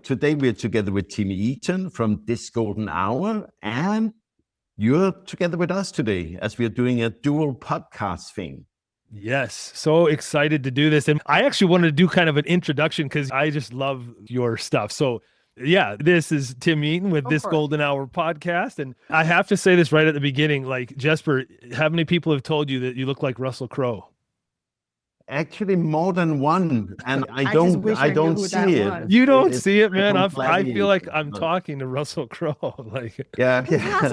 Today we're together with Timmy Eaton from This Golden Hour, and you're together with us today as we're doing a dual podcast thing. Yes, so excited to do this. And I actually wanted to do kind of an introduction because I just love your stuff. So yeah, this is Tim Eaton with This Golden Hour podcast. And I have to say this right at the beginning, like, Jesper, how many people have told you that you look like Russell Crowe? Actually, more than one, and I don't see it. You don't see it, man. I feel like I'm talking to Russell Crowe. Like, yeah,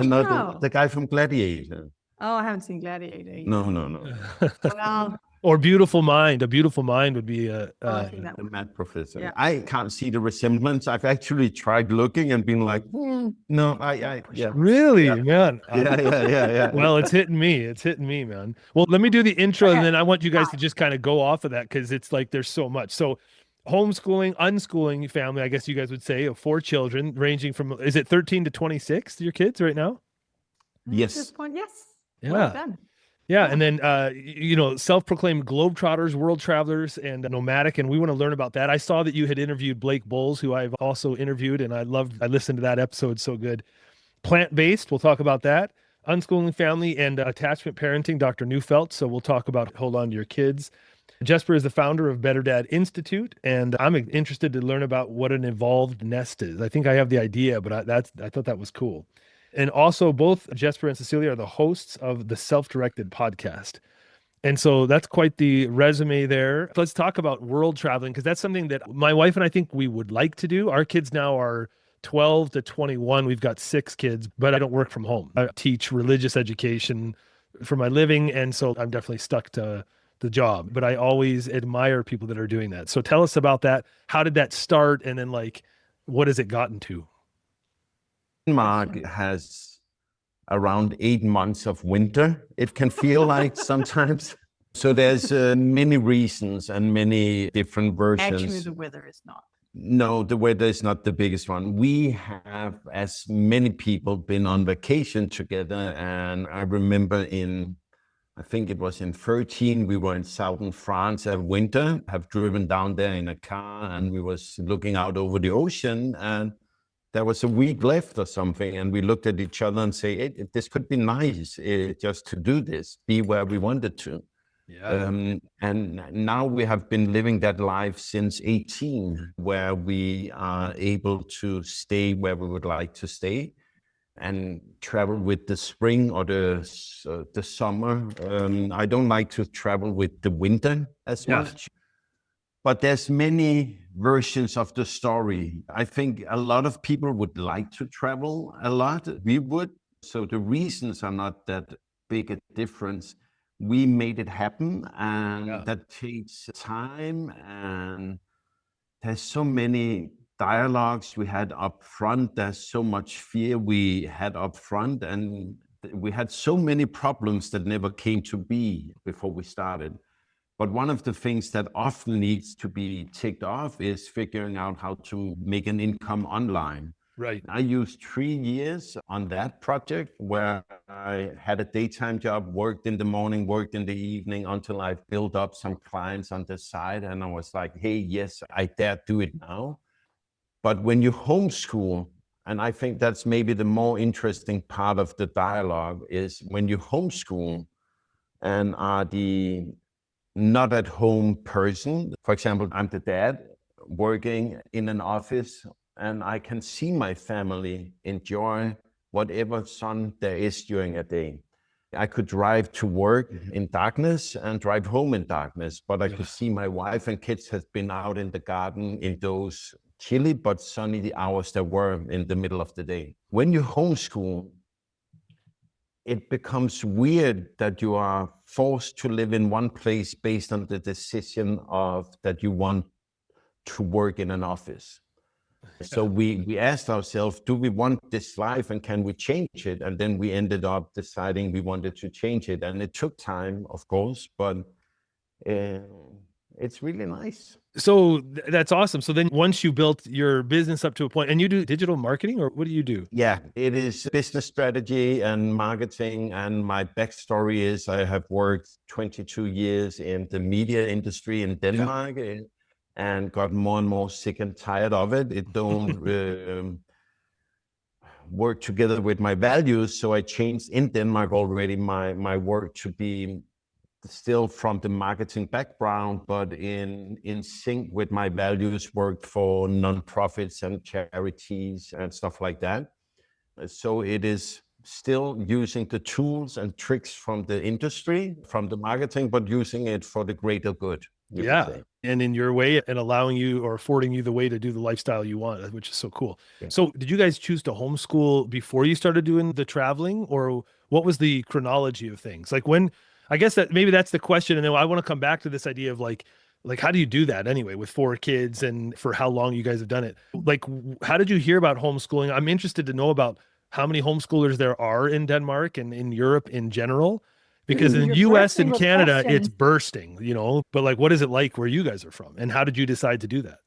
no, the guy from Gladiator. Oh, I haven't seen Gladiator either. No. Well, or Beautiful Mind. A Beautiful Mind would be a mad professor. Yeah. I can't see the resemblance. I've actually tried looking and been like, no, yeah. Really, yeah. Man. Yeah. Well, it's hitting me, man. Well, let me do the intro and then I want you guys to just kind of go off of that because it's like there's so much. So homeschooling, unschooling family, I guess you guys would say, of 4 children ranging from, is it 13 to 26, your kids right now? Yes. At this point, yes. Yeah. Well done. Yeah. And then, self-proclaimed globetrotters, world travelers, and nomadic. And we want to learn about that. I saw that you had interviewed Blake Bowles, who I've also interviewed, and I listened to that episode. So good. Plant-based, we'll talk about that. Unschooling family and attachment parenting, Dr. Neufeld. So we'll talk about hold on to your kids. Jesper is the founder of Better Dad Institute, and I'm interested to learn about what an evolved nest is. I think I have the idea, but I thought that was cool. And also both Jesper and Cecilie are the hosts of the Self-Directed podcast. And so that's quite the resume there. Let's talk about world traveling, because that's something that my wife and I think we would like to do. Our kids now are 12 to 21. We've got 6 kids, but I don't work from home. I teach religious education for my living. And so I'm definitely stuck to the job, but I always admire people that are doing that. So tell us about that. How did that start? And then what has it gotten to? Denmark has around 8 months of winter, it can feel like sometimes. So there's many reasons and many different versions. Actually, the weather is not. No, the weather is not the biggest one. We have, as many people, been on vacation together. And I remember I think it was in 2013, we were in southern France at winter, have driven down there in a car, and we was looking out over the ocean, and there was a week left or something, and we looked at each other and say, hey, this could be nice just to do this, be where we wanted to. Yeah. And now we have been living that life since 18, where we are able to stay where we would like to stay and travel with the spring or the summer. I don't like to travel with the winter as much. But there's many versions of the story. I think a lot of people would like to travel a lot. We would. So the reasons are not that big a difference. We made it happen, and that takes time. And there's so many dialogues we had up front. There's so much fear we had up front. And we had so many problems that never came to be before we started. But one of the things that often needs to be ticked off is figuring out how to make an income online. Right. I used 3 years on that project where I had a daytime job, worked in the morning, worked in the evening until I built up some clients on the side. And I was like, hey, yes, I dare do it now. But when you homeschool, and I think that's maybe the more interesting part of the dialogue, is when you homeschool and are the not at home person. For example, I'm the dad working in an office, and I can see my family enjoy whatever sun there is during a day. I could drive to work in darkness and drive home in darkness, but I could see my wife and kids have been out in the garden in those chilly but sunny hours that were in the middle of the day. When you homeschool, it becomes weird that you are forced to live in one place based on the decision of that you want to work in an office. So we asked ourselves, do we want this life and can we change it? And then we ended up deciding we wanted to change it. And it took time, of course, but it's really nice. So that's awesome. So then once you built your business up to a point, and you do digital marketing, or what do you do? Yeah, it is business strategy and marketing. And my backstory is I have worked 22 years in the media industry in Denmark. and got more and more sick and tired of it. It don't work together with my values. So I changed in Denmark already my work to be still from the marketing background, but in sync with my values, worked for nonprofits and charities and stuff like that. So it is still using the tools and tricks from the industry, from the marketing, but using it for the greater good. Yeah. And in your way, and allowing you or affording you the way to do the lifestyle you want, which is so cool. Yeah. So did you guys choose to homeschool before you started doing the traveling, or what was the chronology of things? Like when, I guess that maybe that's the question. And then I want to come back to this idea of like, how do you do that anyway with 4 kids and for how long you guys have done it? Like, how did you hear about homeschooling? I'm interested to know about how many homeschoolers there are in Denmark and in Europe in general. Because in the US and Canada, it's bursting, you know, but like, what is it like where you guys are from? And how did you decide to do that?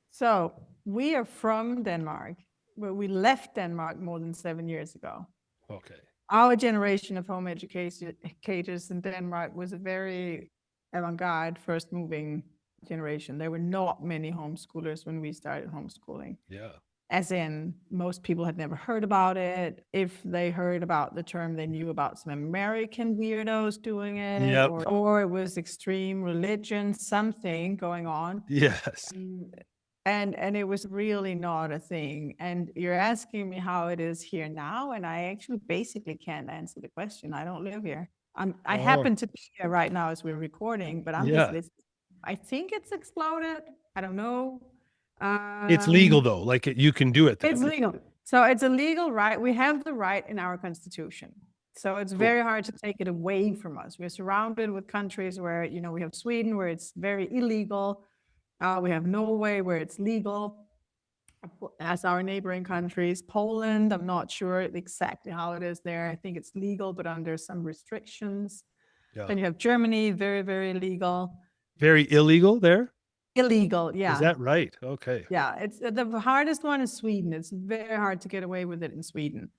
So we are from Denmark, but we left Denmark more than 7 years ago. Okay. Our generation of home educators in Denmark was a very avant-garde, first moving generation. There were not many homeschoolers when we started homeschooling. Yeah. As in, most people had never heard about it. If they heard about the term, they knew about some American weirdos doing it, Yep. or it was extreme religion, something going on. Yes. And it was really not a thing. And you're asking me how it is here now, and I actually basically can't answer the question. I don't live here. I happen to be here right now as we're recording, but I'm just listening. I think it's exploded. I don't know. It's legal though, like you can do it then. It's legal. So it's a legal right. We have the right in our constitution. So it's very hard to take it away from us. We're surrounded with countries where, you know, we have Sweden where it's very illegal. We have Norway where it's legal as our neighboring countries. Poland, I'm not sure exactly how it is there. I think it's legal, but under some restrictions. Yeah. Then you have Germany, very, very legal. Very illegal there? Illegal, yeah. Is that right? Okay. Yeah, it's the hardest one is Sweden. It's very hard to get away with it in Sweden.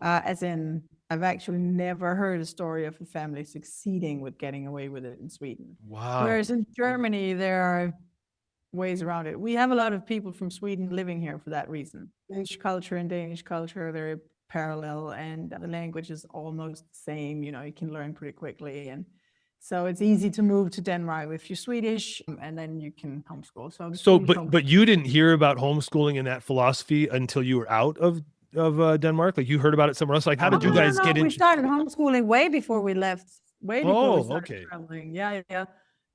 As in, I've actually never heard a story of a family succeeding with getting away with it in Sweden. Wow. Whereas in Germany, there are ways around it. We have a lot of people from Sweden living here for that reason. French culture and Danish culture are very parallel, and the language is almost the same. You know, you can learn pretty quickly, and so it's easy to move to Denmark if you're Swedish, and then you can homeschool. But you didn't hear about homeschooling and that philosophy until you were out of Denmark? Like you heard about it somewhere else? Like how did you guys get into? We started homeschooling way before we left. Way before we started okay. traveling. Yeah.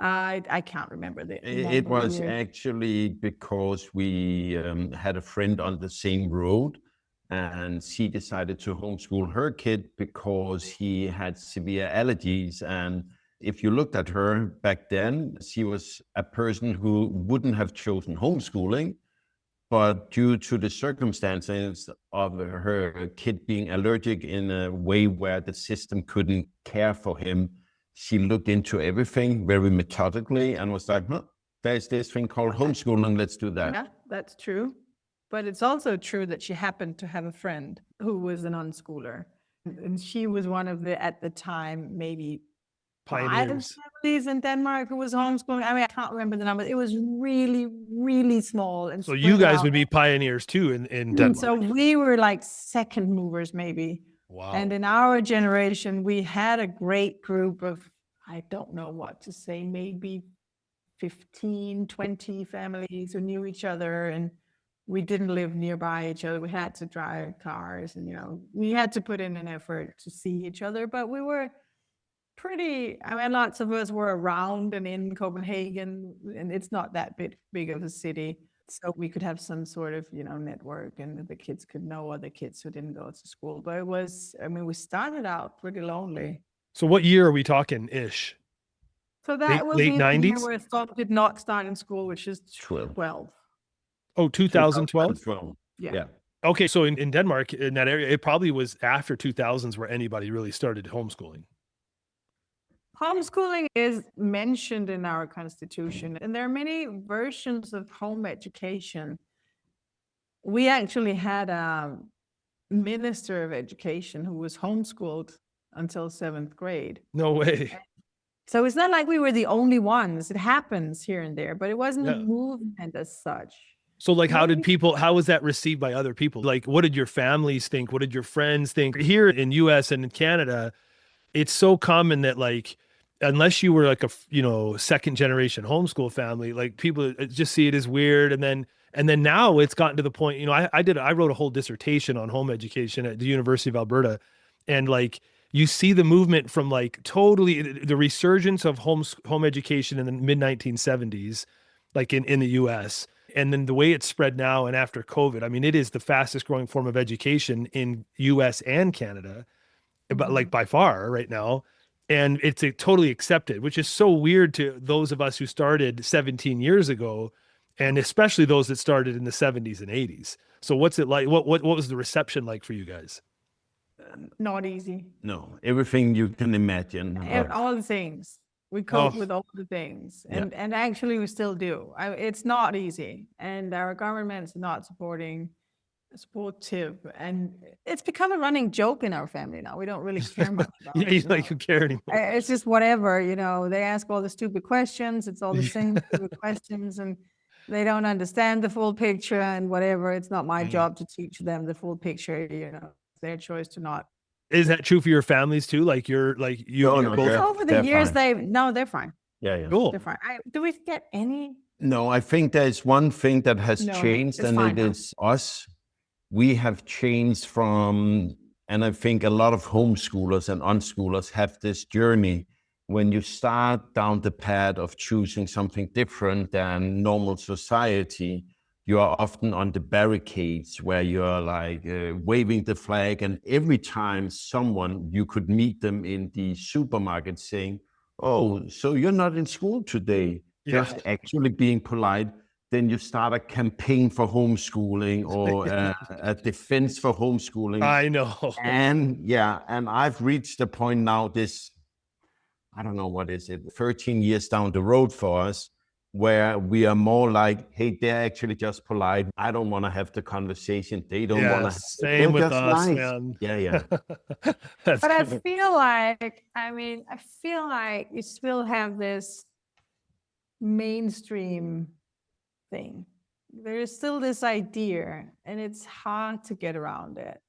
I can't remember the. It was actually because we had a friend on the same road, and she decided to homeschool her kid because he had severe allergies. And if you looked at her back then, she was a person who wouldn't have chosen homeschooling, but due to the circumstances of her kid being allergic in a way where the system couldn't care for him, she looked into everything very methodically and was like, there's this thing called homeschooling, let's do that. Yeah, that's true. But it's also true that she happened to have a friend who was an unschooler. And she was one of the, at the time, maybe pioneers. 5 families in Denmark who was homeschooling. I mean, I can't remember the number. It was really, really small. And so you guys would be pioneers too in Denmark. So we were like second movers, maybe. Wow. And in our generation, we had a great group of, I don't know what to say, maybe 15, 20 families who knew each other, and we didn't live nearby each other. We had to drive cars, and, you know, we had to put in an effort to see each other, but we were pretty, I mean, lots of us were around and in Copenhagen, and it's not that big of a city. So we could have some sort of, you know, network, and the kids could know other kids who didn't go to school. But it was, I mean, we started out pretty lonely. So what year are we talking ish? So that was late the 90s? year where Stop did not start in school, which is 12. Oh, 2012? 2012. Yeah. Okay, so in Denmark, in that area, it probably was after 2000s where anybody really started homeschooling. Homeschooling is mentioned in our constitution, and there are many versions of home education. We actually had a minister of education who was homeschooled until 7th grade. No way. So it's not like we were the only ones. It happens here and there, but it wasn't a Yeah. movement as such. So like, how was that received by other people? Like, what did your families think? What did your friends think? Here in US and in Canada, it's so common that like, unless you were like a, second generation homeschool family, like people just see it as weird. And then now it's gotten to the point, I wrote a whole dissertation on home education at the University of Alberta. And like, you see the movement from like totally the resurgence of home education in the mid 1970s, like in the US. And then the way it's spread now and after COVID, I mean, it is the fastest growing form of education in US and Canada, but like by far right now. And it's totally accepted, which is so weird to those of us who started 17 years ago, and especially those that started in the 70s and 80s. So what's it like? What was the reception like for you guys? Not easy. No, everything you can imagine. All the things. We cope with all the things. And actually we still do. It's not easy. And our government's not supportive. And it's become a running joke in our family now. We don't really care much about it. Like, who care anymore? It's just whatever, they ask all the stupid questions. It's all the same stupid questions, and they don't understand the full picture and whatever. It's not my job to teach them the full picture, It's their choice to not. Is that true for your families too? Like you're both. Over the years, they're fine. Yeah. Cool. They're fine. Do we get any? No, I think there's one thing that has changed, and it is us. We have changed from, and I think a lot of homeschoolers and unschoolers have this journey. When you start down the path of choosing something different than normal society, you are often on the barricades where you're like waving the flag, and every time you could meet them in the supermarket saying, "Oh, so you're not in school today," just actually being polite. Then you start a campaign for homeschooling or a defense for homeschooling. I know. And I've reached the point now, I don't know, what is it, 13 years down the road for us, where we are more like, hey, they're actually just polite. I don't want to have the conversation. They don't want to have it. Same with us, nice. Man. Yeah. But I feel like you still have this mainstream thing. There is still this idea, and it's hard to get around it.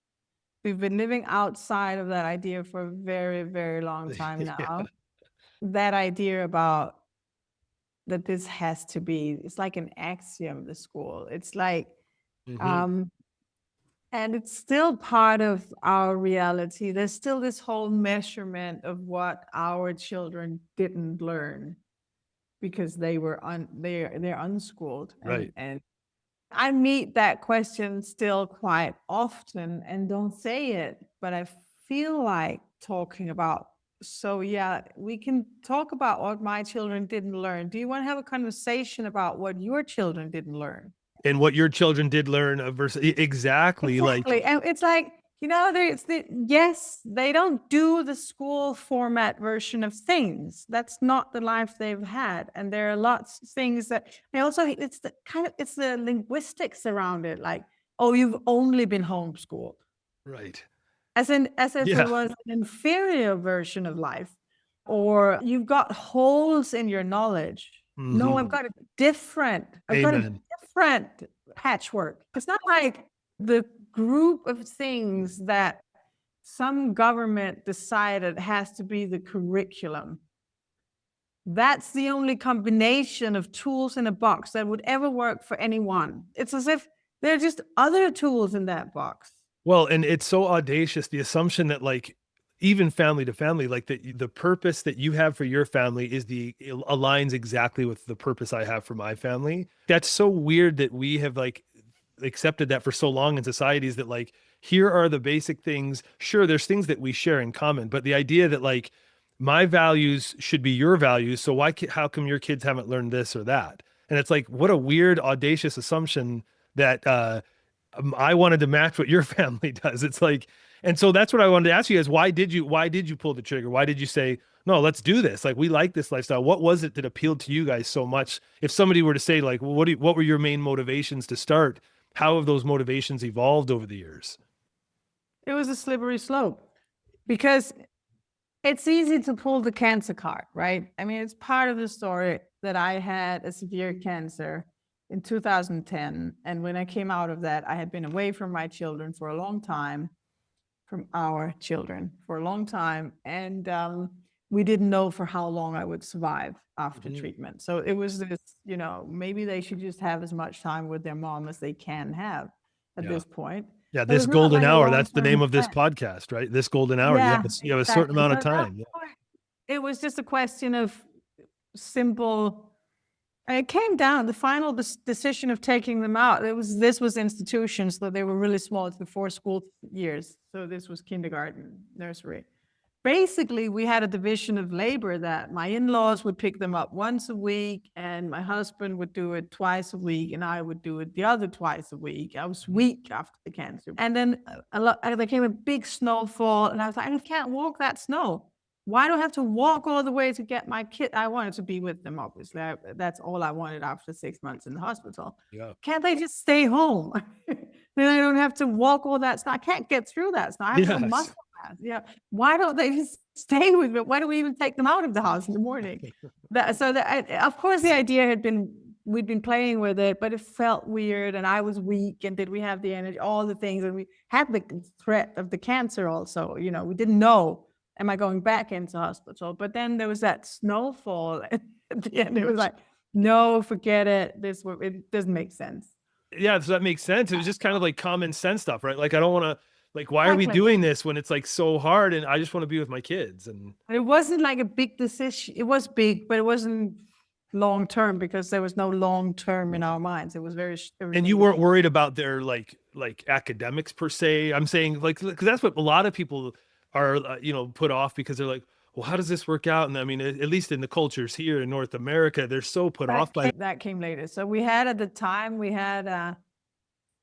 We've been living outside of that idea for a very, very long time now. That idea about that this has to be, it's like an axiom, the school. It's like, and it's still part of our reality. There's still this whole measurement of what our children didn't learn because they're unschooled. Right. And I meet that question still quite often and don't say it, but I feel like talking about, we can talk about what my children didn't learn. Do you want to have a conversation about what your children didn't learn? And what your children did learn versus exactly. Like, and it's like, yes, they don't do the school format version of things. That's not the life they've had. And there are lots of things that it's the linguistics around it. Like, oh, you've only been homeschooled. Right. As if it was an inferior version of life, or you've got holes in your knowledge. No, I've got a different patchwork. It's not like the group of things that some government decided has to be the curriculum. That's the only combination of tools in a box that would ever work for anyone. It's as if there are just other tools in that box. Well, and it's so audacious, the assumption that like even family to family, like the purpose that you have for your family aligns exactly with the purpose I have for my family. That's so weird that we have like accepted that for so long in societies, that like, here are the basic things. Sure, there's things that we share in common, but the idea that like my values should be your values. So how come your kids haven't learned this or that? And it's like, what a weird, audacious assumption that I wanted to match what your family does. It's like, and so that's what I wanted to ask you guys. Why did you pull the trigger? Why did you say, no, let's do this? Like, we like this lifestyle. What was it that appealed to you guys so much? If somebody were to say like, well, what were your main motivations to start? How have those motivations evolved over the years? It was a slippery slope, because It's easy to pull the cancer card, right? I mean, it's part of the story that I had a severe cancer in 2010. And when I came out of that, I had been away from my children for a long time, from our children for a long time. And we didn't know for how long I would survive after treatment. So it was this, maybe they should just have as much time with their mom as they can have at this point. Yeah, So this it's not golden like a hour, that's the name long-term of this plan. podcast, right? This golden hour. Yeah, You have a certain exactly. amount of But time. Yeah. it was just a question of simple. It came down the final decision of taking them out. This was institutions, so they were really small. It's before school years, so this was kindergarten, nursery. Basically, we had a division of labor that my in-laws would pick them up once a week, and my husband would do it twice a week, and I would do it the other twice a week. I was weak after the cancer, and then there came a big snowfall, and I was like, I can't walk that snow. Why do I have to walk all the way to get my kid? I wanted to be with them, obviously. That's all I wanted after 6 months in the hospital. Yeah. Can't they just stay home? Then I don't have to walk all that snow. I can't get through that snow. I have to muscle that. Yeah. Why don't they just stay with me? Why do we even take them out of the house in the morning? Of course, the idea had been, we'd been playing with it, but it felt weird, and I was weak, and did we have the energy? All the things, and we had the threat of the cancer also. We didn't know. Am I going back into hospital? But then there was that snowfall at the end. It was like, no, forget it. It doesn't make sense. Yeah, so that makes sense. It was just kind of like common sense stuff, right? Like, I don't want to, like, why are we Exactly. doing this when it's like so hard, and I just want to be with my kids? And it wasn't like a big decision. It was big, but it wasn't long term, because there was no long term in our minds. It was very. And you weren't worried about their like academics per se. I'm saying, like, because that's what a lot of people are, put off, because they're like, well, how does this work out? And I mean, at least in the cultures here in North America, they're so put off by that. Came later. So we had, at the time, we had a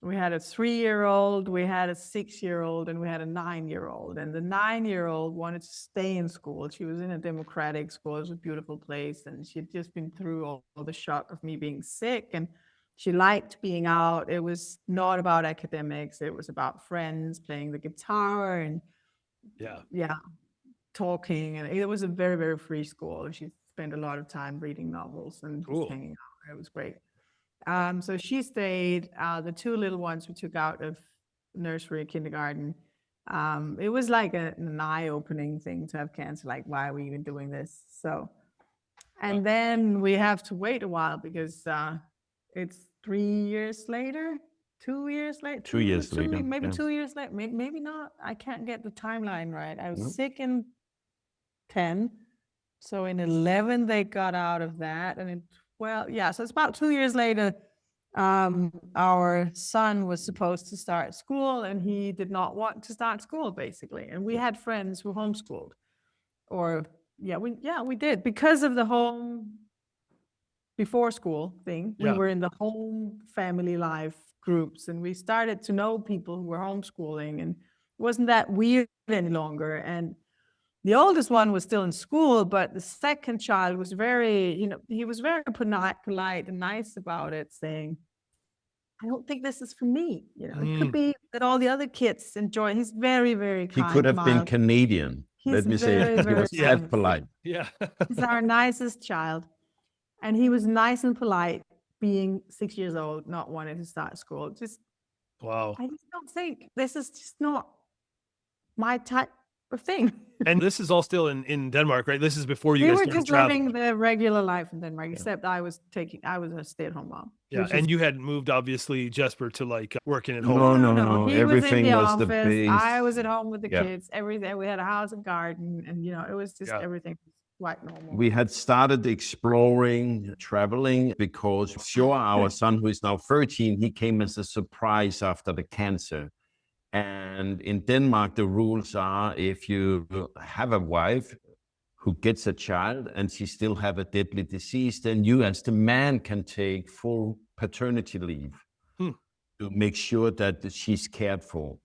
3-year-old, we had a 6-year-old, and we had a 9-year-old. And the 9-year-old wanted to stay in school. She was in a democratic school. It was a beautiful place, and she'd just been through all the shock of me being sick, and she liked being out. It was not about academics. It was about friends, playing the guitar, and talking. And it was a very, very free school. She spent a lot of time reading novels and just hanging out. It was great. So she stayed. The 2 little ones we took out of nursery, kindergarten. It was like an eye-opening thing to have cancer. Like, why are we even doing this? So, and then we have to wait a while, because it's 3 years later, 2 years later, 2 years later, maybe 2 years later, maybe not. I can't get the timeline right. I was sick in 10, so in 11 they got out of that, and in 12, so it's about 2 years later. Our son was supposed to start school, and he did not want to start school, basically. And we had friends who homeschooled, we did, because of the home before school thing. We were in the home family life groups, and we started to know people who were homeschooling, and it wasn't that weird any longer. And the oldest one was still in school, but the second child was very, he was very polite and nice about it, saying, I don't think this is for me. It could be that all the other kids enjoy. He's very, very kind. He could have been Canadian. Let me say, he was that polite. Yeah. He's our nicest child. And he was nice and polite, being 6 years old, not wanting to start school. Wow. I just don't think, this is just not my type of thing. And this is all still in Denmark, right? This is before you We guys were started just traveling. living the regular life in Denmark, except I was a stay-at-home mom. Yeah, and you hadn't moved, obviously, Jesper, to like working at home. No. He Everything was in the was office. the base. I was at home with the kids. Everything. We had a house and garden, and it was just everything was quite normal. We had started exploring, traveling, because our son, who is now 13, he came as a surprise after the cancer. And in Denmark, the rules are, if you have a wife who gets a child and she still have a deadly disease, then you as the man can take full paternity leave to make sure that she's cared for.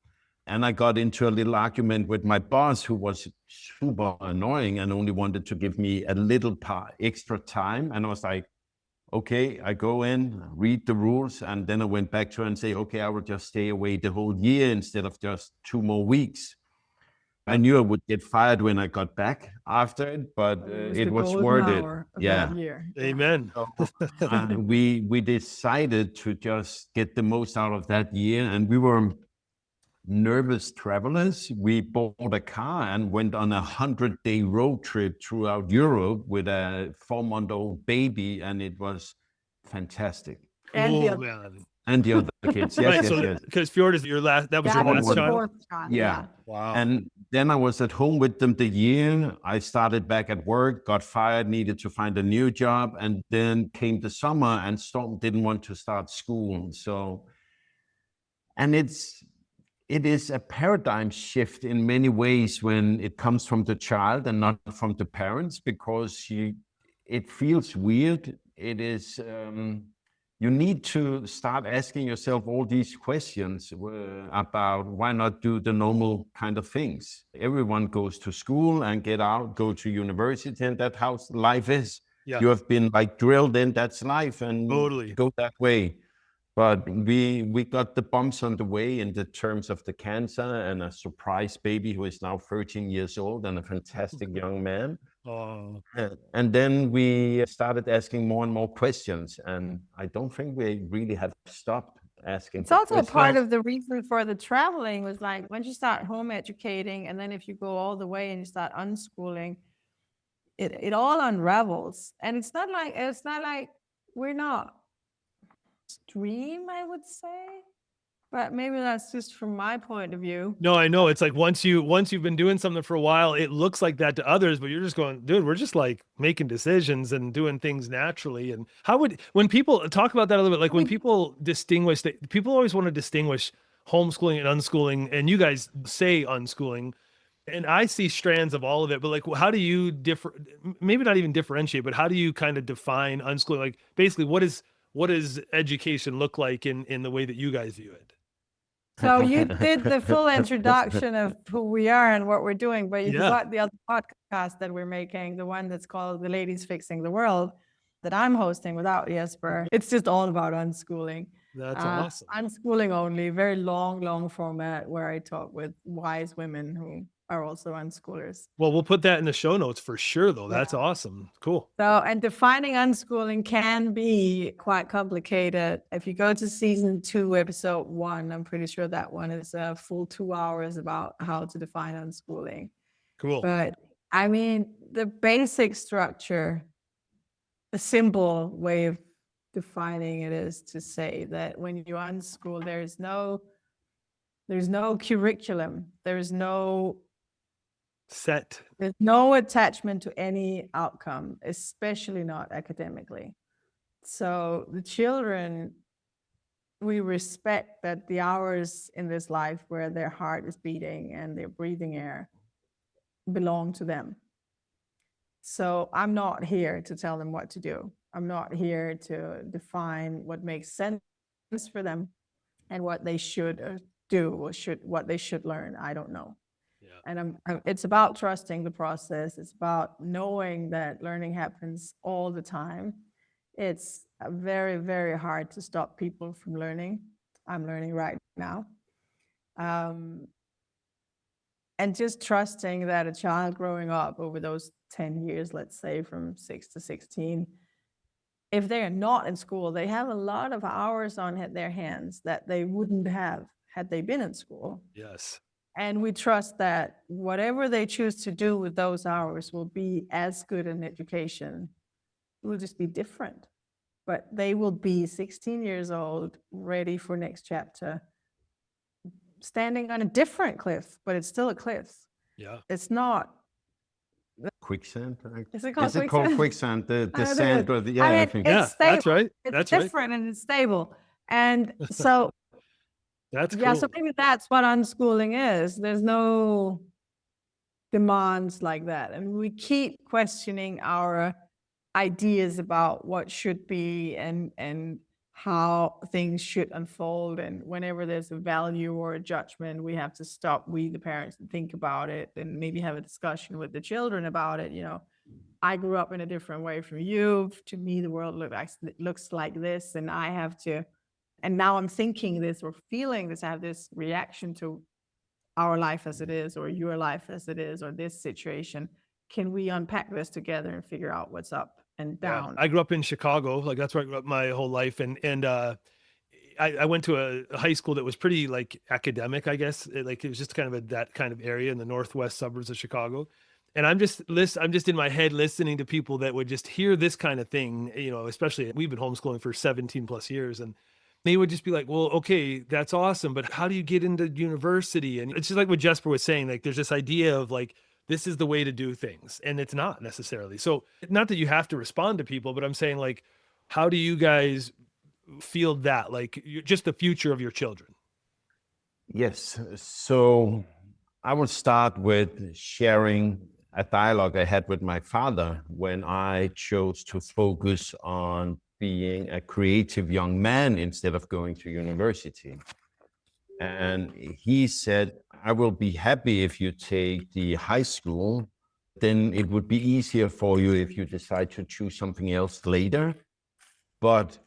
And I got into a little argument with my boss, who was super annoying and only wanted to give me a little extra time. And I was like, okay, I go in, read the rules, and then I went back to her and say, okay, I will just stay away the whole year instead of just 2 more weeks. I knew I would get fired when I got back after it, but it the was golden worth it. hour of Yeah. that year. Yeah. Amen. So, we decided to just get the most out of that year, and we were nervous travelers. We bought a car and went on a 100-day road trip throughout Europe with a 4-month-old baby, and it was fantastic. And the Oh, other- man. And the other kids, yes, Right. yes, So, yes. because Fjord is your last, that was your that was last the child? fourth child. Yeah. Wow. And then I was at home with them the year. I started back at work, got fired, needed to find a new job, and then came the summer, and Storm didn't want to start school. So, and it is a paradigm shift in many ways when it comes from the child and not from the parents, because it feels weird. It is, you need to start asking yourself all these questions about why not do the normal kind of things. Everyone goes to school and get out, go to university, and that's how life is. Yeah. You have been like drilled in, that's life, and Totally. go that way. But we got the bumps on the way in the terms of the cancer and a surprise baby who is now 13 years old and a fantastic young man. Oh, And then we started asking more and more questions, and I don't think we really have stopped asking. It's also part of the reason for the traveling was like, once you start home educating, and then if you go all the way and you start unschooling, it all unravels. And it's not like we're not extreme, I would say, but maybe that's just from my point of view. no, I know. It's like once you've been doing something for a while, it looks like that to others, but you're just going, dude, we're just like making decisions and doing things naturally. And when people talk about that a little bit, like when people people always want to distinguish homeschooling and unschooling, and you guys say unschooling, and I see strands of all of it, but like, how do you maybe not even differentiate, but how do you kind of define unschooling? Like basically what does education look like in the way that you guys view it? So you did the full introduction of who we are and what we're doing, but you forgot the other podcast that we're making, the one that's called The Ladies Fixing the World, that I'm hosting without Jesper. It's just all about unschooling. That's awesome. Unschooling only, very long format where I talk with wise women who are also unschoolers. Well, we'll put that in the show notes for sure, though. That's awesome. Cool. So, and defining unschooling can be quite complicated. If you go to season 2, episode 1, I'm pretty sure that one is a full 2 hours about how to define unschooling. Cool. But I mean, the basic structure, the simple way of defining it is to say that when you unschool, there's no curriculum. There's no attachment to any outcome, especially not academically. So the children, we respect that the hours in this life where their heart is beating and they're breathing air belong to them. So I'm not here to tell them what to do. I'm not here to define what makes sense for them and what they should do or what they should learn. I don't know. And it's about trusting the process. It's about knowing that learning happens all the time. It's very, very hard to stop people from learning. I'm learning right now. And just trusting that a child growing up over those 10 years, let's say from 6 to 16, if they're not in school, they have a lot of hours on their hands that they wouldn't have had they been in school. Yes. And we trust that whatever they choose to do with those hours will be as good an education. It will just be different. But they will be 16 years old, ready for next chapter, standing on a different cliff, but it's still a cliff. Yeah. It's not quicksand. Is it called quicksand? The sand, or the, I I mean, think. it's stable. That's right. It's That's different and it's stable. And so That's yeah, cool. so maybe that's what unschooling is. There's no demands like that. And we keep questioning our ideas about what should be and how things should unfold. And whenever there's a value or a judgment, we have to stop, we the parents, and think about it and maybe have a discussion with the children about it. You know, I grew up in a different way from you. To me, the world looks like this, and I have to, and now I'm thinking this or feeling this, I have this reaction to our life as it is, or your life as it is, or this situation. Can we unpack this together and figure out what's up and down? I grew up in Chicago. Like that's where I grew up my whole life. And I went to a high school that was pretty like academic, I guess. Like it was just kind of that kind of area in the northwest suburbs of Chicago. And I'm just in my head listening to people that would just hear this kind of thing, you know, especially we've been homeschooling for 17 plus years. And they would just be like, well, okay, that's awesome, but how do you get into university? And it's just like what Jesper was saying, like there's this idea of like, this is the way to do things. And it's not necessarily. So not that you have to respond to people, but I'm saying like, how do you guys feel that like just the future of your children? Yes. So I will start with sharing a dialogue I had with my father when I chose to focus on being a creative young man instead of going to university. And he said, I will be happy if you take the high school, then it would be easier for you if you decide to choose something else later. But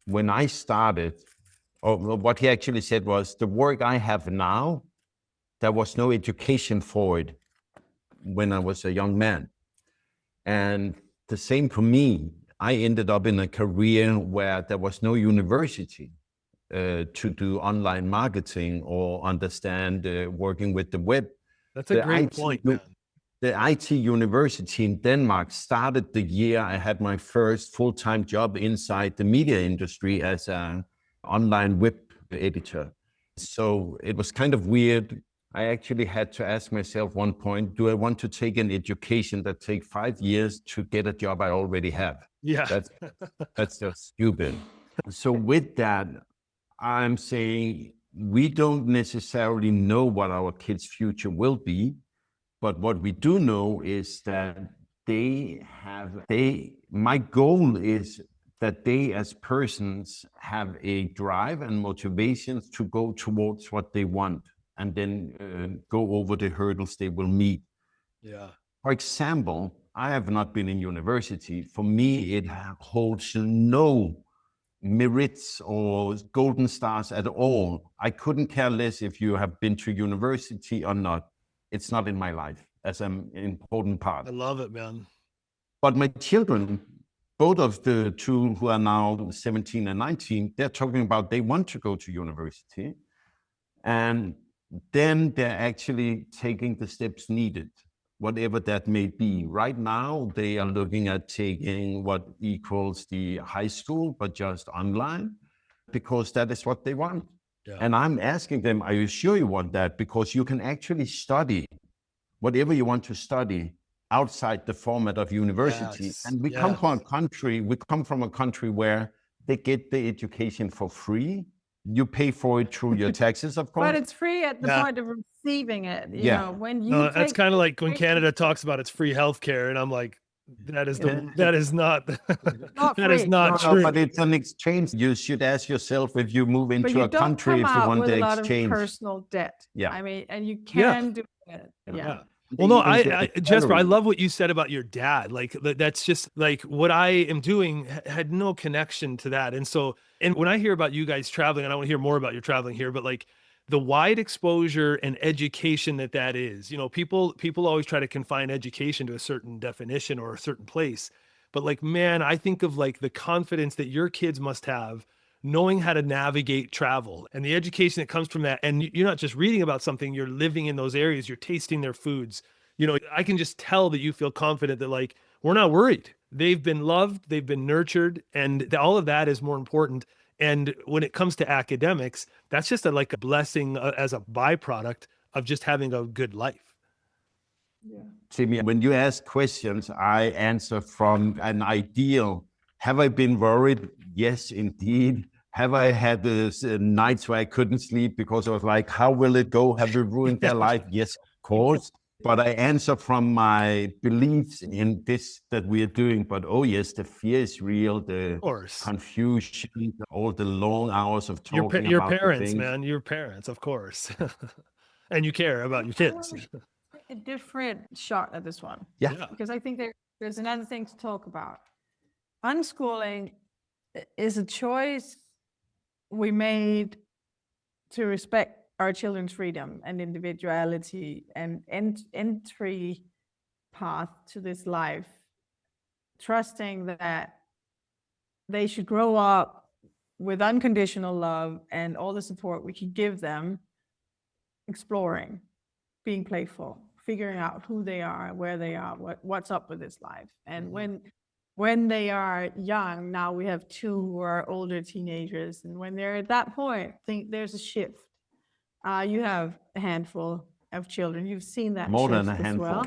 when I started, or what he actually said was, the work I have now, there was no education for it when I was a young man. And the same for me. I ended up in a career where there was no university to do online marketing or understand working with the web. That's a great point, man. The IT university in Denmark started the year I had my first full-time job inside the media industry as an online web editor. So it was kind of weird. I actually had to ask myself one point, do I want to take an education that takes 5 years to get a job I already have? Yeah. That's just stupid. So with that, I'm saying we don't necessarily know what our kids' future will be, but what we do know is that my goal is that they as persons have a drive and motivations to go towards what they want and then go over the hurdles they will meet. Yeah. For example, I have not been in university. For me, it holds no merits or golden stars at all. I couldn't care less if you have been to university or not. It's not in my life as an important part. I love it, man. But my children, both of the two who are now 17 and 19, they're talking about they want to go to university. And then they're actually taking the steps needed, whatever that may be. Right now, they are looking at taking what equals the high school, but just online, because that is what they want. Yeah. And I'm asking them, are you sure you want that? Because you can actually study whatever you want to study outside the format of university. Yes. And we come from a country where they get the education for free. You pay for it through your taxes, of course. But it's free at the point of receiving it. You know, when you that's kind of like when Canada talks about it's free healthcare, and I'm like, that is not that is not true. No, but it's an exchange. You should ask yourself if you move into a country if you want to exchange. A lot of personal debt. Yeah. I mean, and you can do it. Yeah. Well, no, Jesper, I love what you said about your dad. Like, that's just like what I am doing had no connection to that. And so, and when I hear about you guys traveling, and I want to hear more about your traveling here, but like the wide exposure and education that is, you know, people always try to confine education to a certain definition or a certain place. But like, man, I think of like the confidence that your kids must have knowing how to navigate travel and the education that comes from that. And you're not just reading about something, you're living in those areas, you're tasting their foods. You know, I can just tell that you feel confident that like, we're not worried. They've been loved, they've been nurtured, and all of that is more important. And when it comes to academics, that's just like a blessing as a byproduct of just having a good life. Yeah. Timmy, when you ask questions, I answer from an ideal. Have I been worried? Yes, indeed. Have I had those nights where I couldn't sleep because I was like, how will it go? Have we ruined their life? Yes, of course. But I answer from my beliefs in this that we are doing. But oh yes, the fear is real. The confusion, all the long hours of talking your about parents, things. Man, your parents, of course. And you care about your kids. A different shot at this one. Yeah. Because I think there's another thing to talk about. Unschooling is a choice we made to respect our children's freedom and individuality and entry path to this life, trusting that they should grow up with unconditional love and all the support we can give them, exploring, being playful, figuring out who they are, where they are, what's up with this life. And when they are young, now we have 2 who are older teenagers, and when they're at that point, I think there's a shift. You have a handful of children. You've seen that More shift than a as handful. well.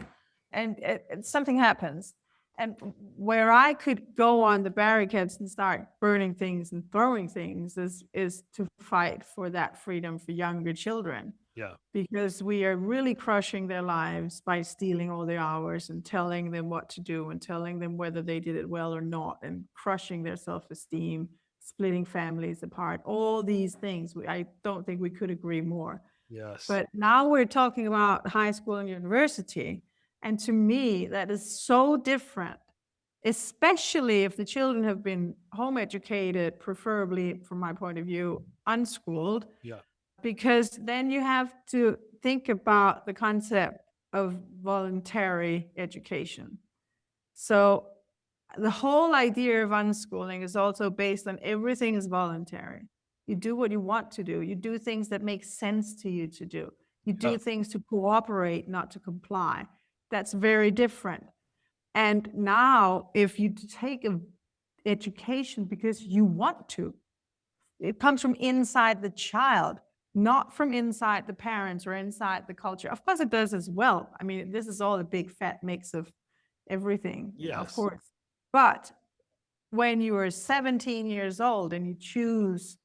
And something happens. And where I could go on the barricades and start burning things and throwing things is to fight for that freedom for younger children. Yeah. Because we are really crushing their lives by stealing all their hours and telling them what to do and telling them whether they did it well or not, and crushing their self-esteem, splitting families apart, all these things. I don't think we could agree more. Yes. But now we're talking about high school and university. And to me, that is so different, especially if the children have been home educated, preferably from my point of view, unschooled. Yeah. Because then you have to think about the concept of voluntary education. So the whole idea of unschooling is also based on everything is voluntary. You do what you want to do. You do things that make sense to you to do. You do things to cooperate, not to comply. That's very different. And now if you take an education because you want to, it comes from inside the child, not from inside the parents or inside the culture. Of course it does as well. I mean, this is all a big fat mix of everything, of course. But when you are 17 years old and you choose,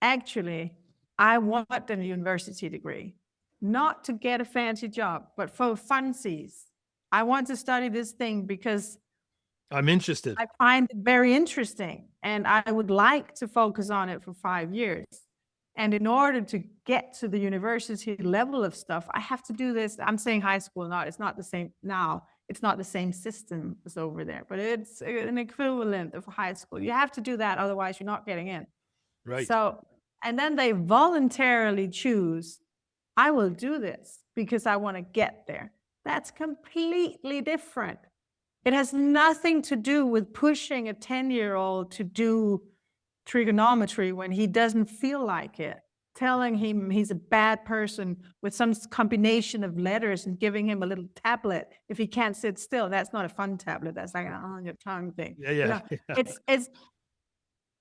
actually, I want a university degree, not to get a fancy job, but for funsies. I want to study this thing because I'm interested. I find it very interesting, and I would like to focus on it for 5 years. And in order to get to the university level of stuff, I have to do this. I'm saying high school now. It's not the same now. It's not the same system as over there, but it's an equivalent of high school. You have to do that, otherwise you're not getting in. Right. So, and then they voluntarily choose, I will do this because I want to get there. That's completely different. It has nothing to do with pushing a 10-year-old to do trigonometry when he doesn't feel like it, telling him he's a bad person with some combination of letters and giving him a little tablet if he can't sit still. That's not a fun tablet. That's like an on your tongue thing. Yeah. You know,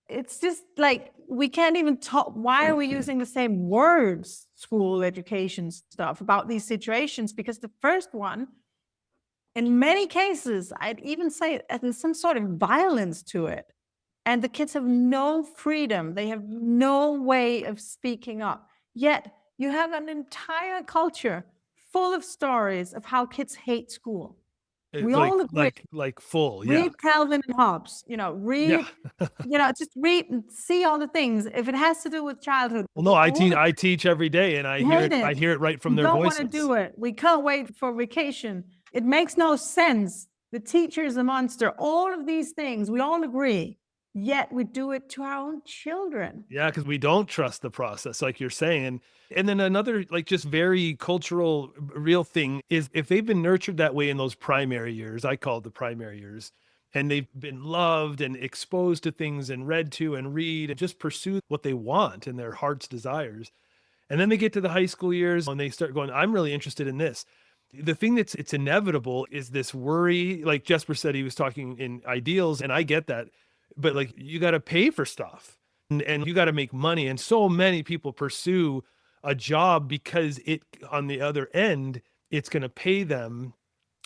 it's just like, we can't even talk. Why are we using the same words, school education stuff, about these situations? Because the first one, in many cases, I'd even say there's some sort of violence to it. And the kids have no freedom. They have no way of speaking up. Yet you have an entire culture full of stories of how kids hate school. We all agree. Like full, Read Calvin and Hobbes, read, just read and see all the things. If it has to do with childhood. Well, no, I teach every day, and I hear it right from their voices. We don't want to do it. We can't wait for vacation. It makes no sense. The teacher is a monster. All of these things, we all agree. Yet we do it to our own children. Yeah, because we don't trust the process, like you're saying. And then another, just very cultural, real thing is, if they've been nurtured that way in those primary years, I call it the primary years, and they've been loved and exposed to things and read to and read and just pursue what they want and their heart's desires. And then they get to the high school years and they start going, I'm really interested in this. The thing it's inevitable is this worry. Like Jesper said, he was talking in ideals, and I get that. But you got to pay for stuff and you got to make money. And so many people pursue a job because on the other end, it's going to pay them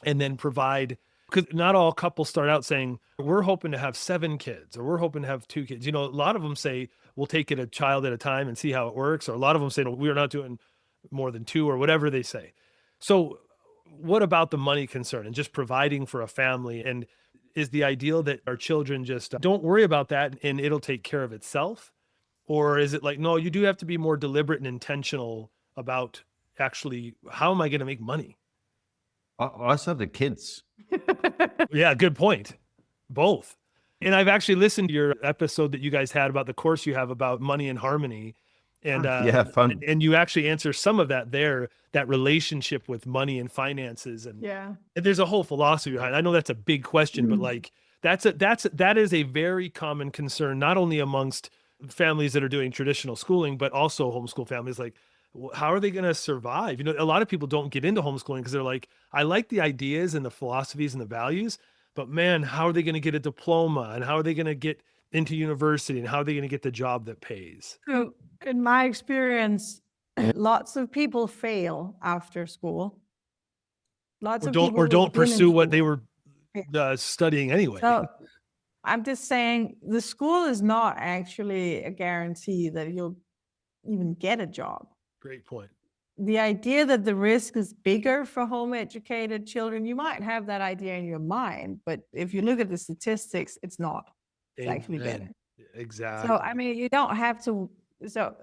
and then provide, because not all couples start out saying, we're hoping to have 7 kids or we're hoping to have 2 kids. A lot of them say, we'll take it a child at a time and see how it works. Or a lot of them say, no, we're not doing more than 2, or whatever they say. So what about the money concern and just providing for a family? And is the ideal that our children just don't worry about that and it'll take care of itself? Or is it like, no, you do have to be more deliberate and intentional about actually, how am I going to make money? Us are the kids. Yeah, good point. Both. And I've actually listened to your episode that you guys had about the course you have about money and harmony. And Yeah, fun. and you actually answer some of that there, that relationship with money and finances, and there's a whole philosophy behind it. I know that's a big question, but like that is a very common concern, not only amongst families that are doing traditional schooling, but also homeschool families. Like, how are they going to survive? You know, a lot of people don't get into homeschooling because they're like, I like the ideas and the philosophies and the values, but man, how are they going to get a diploma, and how are they going to get into university, and how are they going to get the job that pays? So in my experience, lots of people fail after school. Lots of people don't pursue what they school. were studying anyway. So I'm just saying the school is not actually a guarantee that you'll even get a job. Great point. The idea that the risk is bigger for home educated children, you might have that idea in your mind, but if you look at the statistics, it's not. It's actually better. Exactly. So, I mean, you don't have to, so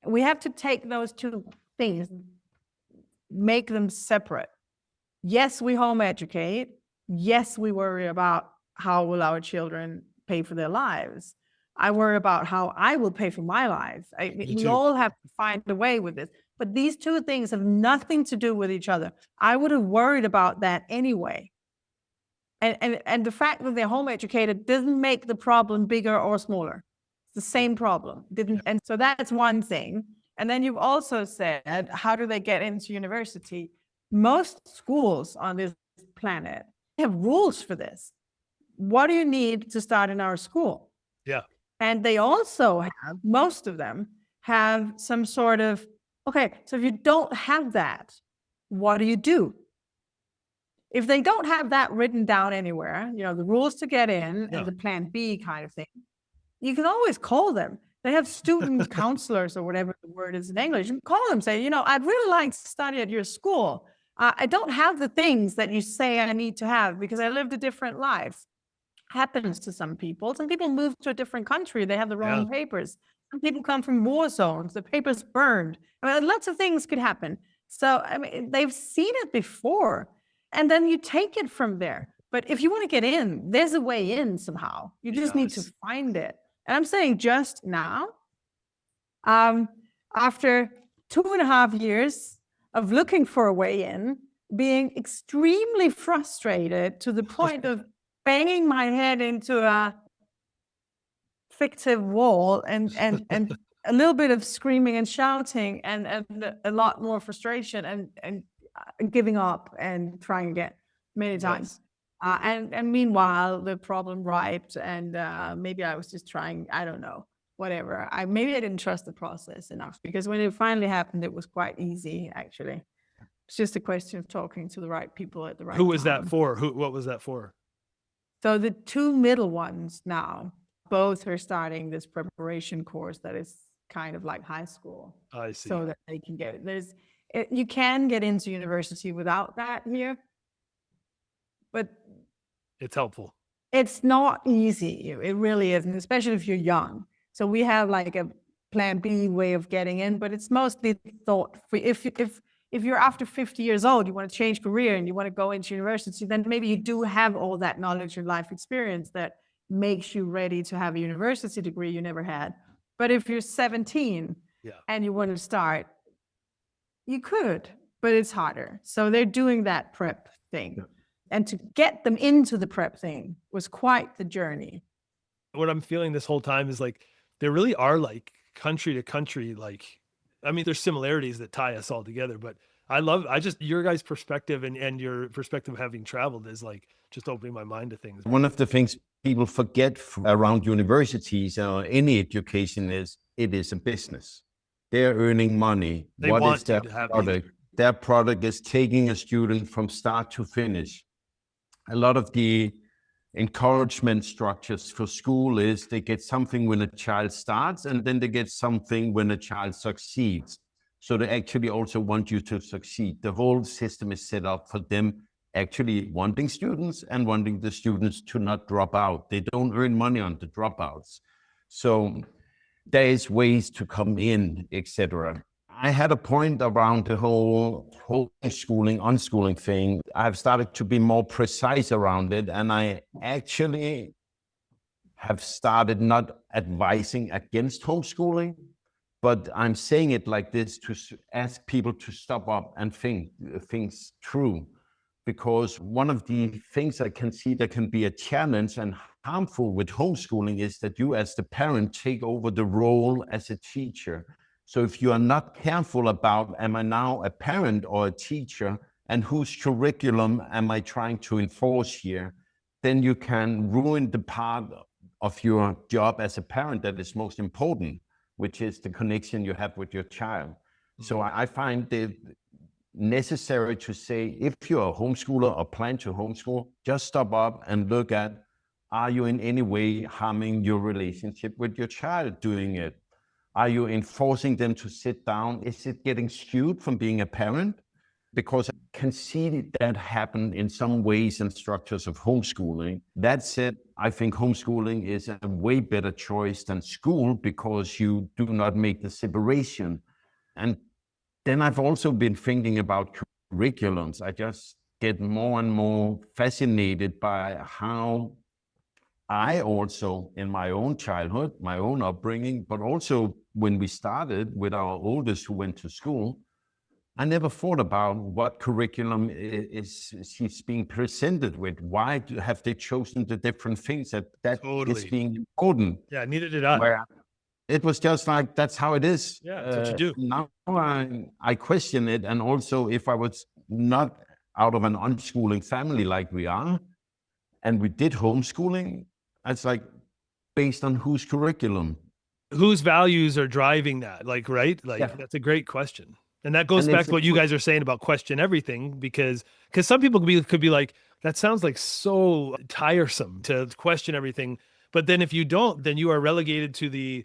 we have to take those two things, make them separate. Yes, we home educate. Yes, we worry about how will our children pay for their lives. I worry about how I will pay for my life. We all have to find a way with this. But these two things have nothing to do with each other. I would have worried about that anyway. And the fact that they're home educated doesn't make the problem bigger or smaller. It's the same problem. And so that's one thing. And then you've also said, how do they get into university? Most schools on this planet have rules for this. What do you need to start in our school? Yeah. And they also have, most of them have some sort of, okay, so if you don't have that, what do you do? If they don't have that written down anywhere, you know, the rules to get in and the plan B kind of thing, you can always call them. They have student counselors or whatever the word is in English. You can call them, say, you know, I'd really like to study at your school. I don't have the things that you say I need to have because I lived a different life. Happens to some people. Some people move to a different country. They have the wrong papers. Some people come from war zones. The paper's burned. I mean, lots of things could happen. So, I mean, they've seen it before. And then you take it from there. But if you want to get in, there's a way in somehow. You just need to find it. And I'm saying just now, after 2.5 years of looking for a way in, being extremely frustrated to the point of banging my head into a fictive wall and a little bit of screaming and shouting and a lot more frustration and giving up and trying again many times. And meanwhile, the problem ripened and maybe I was just trying, I don't know, whatever. Maybe I didn't trust the process enough because when it finally happened, it was quite easy, actually. It's just a question of talking to the right people at the right time. Who was that for? What was that for? So the two middle ones now, both are starting this preparation course that is kind of like high school. I see. So that they can get it. You can get into university without that here, but it's helpful. It's not easy. It really isn't, especially if you're young. So we have like a plan B way of getting in, but it's mostly thought for if you're after 50 years old, you want to change career and you want to go into university, then maybe you do have all that knowledge and life experience that makes you ready to have a university degree you never had. But if you're 17 and you want to start, you could, but it's harder. So they're doing that prep thing. Yeah. And to get them into the prep thing was quite the journey. What I'm feeling this whole time is like, there really are like country to country, like, I mean, there's similarities that tie us all together, but your guys' perspective and your perspective of having traveled is like just opening my mind to things. One of the things people forget around universities or any education is it is a business. They're earning money. What is their product? Their product is taking a student from start to finish. A lot of the encouragement structures for school is they get something when a child starts and then they get something when a child succeeds. So they actually also want you to succeed. The whole system is set up for them actually wanting students and wanting the students to not drop out. They don't earn money on the dropouts. So there is ways to come in, etc. I had a point around the whole homeschooling, unschooling thing. I've started to be more precise around it, and I actually have started not advising against homeschooling, But I'm saying it like this to ask people to stop up and think things through. Because one of the things I can see that can be a challenge and harmful with homeschooling is that you as the parent take over the role as a teacher. So if you are not careful about, am I now a parent or a teacher, and whose curriculum am I trying to enforce here, then you can ruin the part of your job as a parent that is most important, which is the connection you have with your child. Mm-hmm. So I find it necessary to say, if you're a homeschooler or plan to homeschool, just stop up and look at, are you in any way harming your relationship with your child doing it? Are you enforcing them to sit down? Is it getting skewed from being a parent? Because I can see that happen in some ways and structures of homeschooling. That said, I think homeschooling is a way better choice than school because you do not make the separation. And then I've also been thinking about curriculums. I just get more and more fascinated by how I also, in my own childhood, my own upbringing, but also when we started with our oldest who went to school, I never thought about what curriculum she's being presented with. Why have they chosen the different things that totally is being important? Yeah, neither did I. Where it was just like, that's how it is. Yeah, that's what you do. Now I question it. And also, if I was not out of an unschooling family like we are, and we did homeschooling, it's like, based on whose curriculum? Whose values are driving that? Like, right? Like, yeah. That's a great question. And that goes back to what you guys are saying about question everything, because some people could be like, that sounds like so tiresome to question everything. But then if you don't, then you are relegated to the,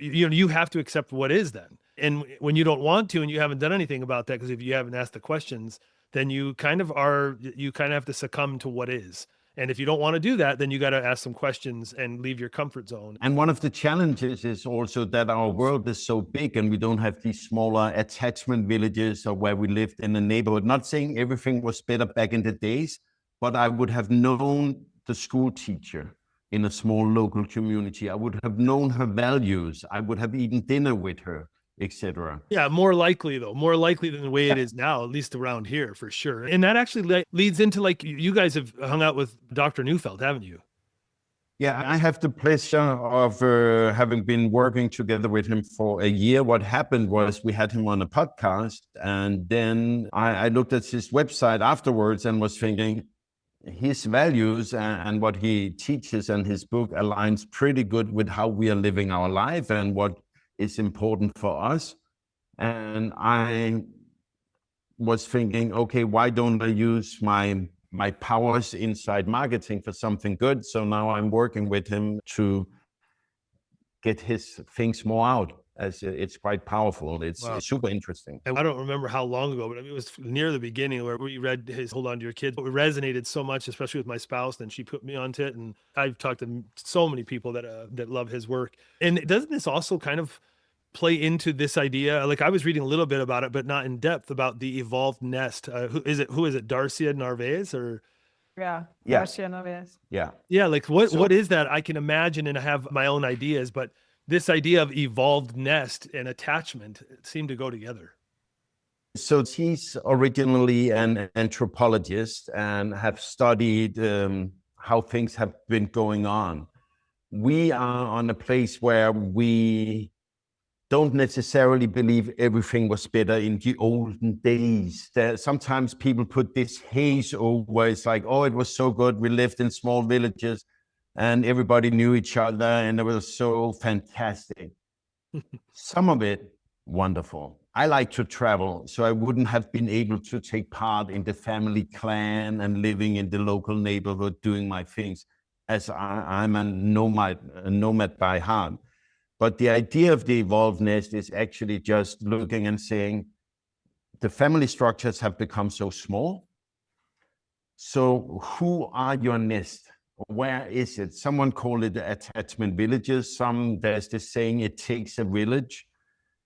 you have to accept what is then. And when you don't want to, and you haven't done anything about that, because if you haven't asked the questions, then you kind of have to succumb to what is. And if you don't want to do that, then you got to ask some questions and leave your comfort zone. And one of the challenges is also that our world is so big and we don't have these smaller attachment villages or where we lived in a neighborhood. Not saying everything was better back in the days, but I would have known the school teacher in a small local community. I would have known her values. I would have eaten dinner with her, etc. Yeah, more likely than the way it is now, at least around here for sure. And that actually leads into, like, you guys have hung out with Dr. Neufeld, haven't you? Yeah, I have the pleasure of having been working together with him for a year. What happened was we had him on a podcast, and then I looked at his website afterwards and was thinking his values and what he teaches and his book aligns pretty good with how we are living our life and what is important for us. And I was thinking, okay, why don't I use my powers inside marketing for something good? So now I'm working with him to get his things more out, as it's quite powerful. It's super interesting. And I don't remember how long ago, but it was near the beginning where we read his Hold On to Your Kids. It resonated so much, especially with my spouse, and she put me onto it. And I've talked to so many people that love his work. And doesn't this also kind of play into this idea? Like, I was reading a little bit about it, but not in depth, about the evolved nest. Who is it? Darcia Narvaez or? Yeah. Darcia Narvaez. Yeah. Like what is that? I can imagine, and I have my own ideas, but this idea of evolved nest and attachment seem to go together. So he's originally an anthropologist and have studied how things have been going on. We are on a place where we don't necessarily believe everything was better in the olden days. Sometimes people put this haze over. It's like, oh, it was so good. We lived in small villages and everybody knew each other and it was so fantastic. Some of it, wonderful. I like to travel, so I wouldn't have been able to take part in the family clan and living in the local neighborhood doing my things, as I'm a nomad by heart. But the idea of the evolved nest is actually just looking and saying, the family structures have become so small. So who are your nest? Where is it? Someone called it attachment villages. There's this saying, it takes a village.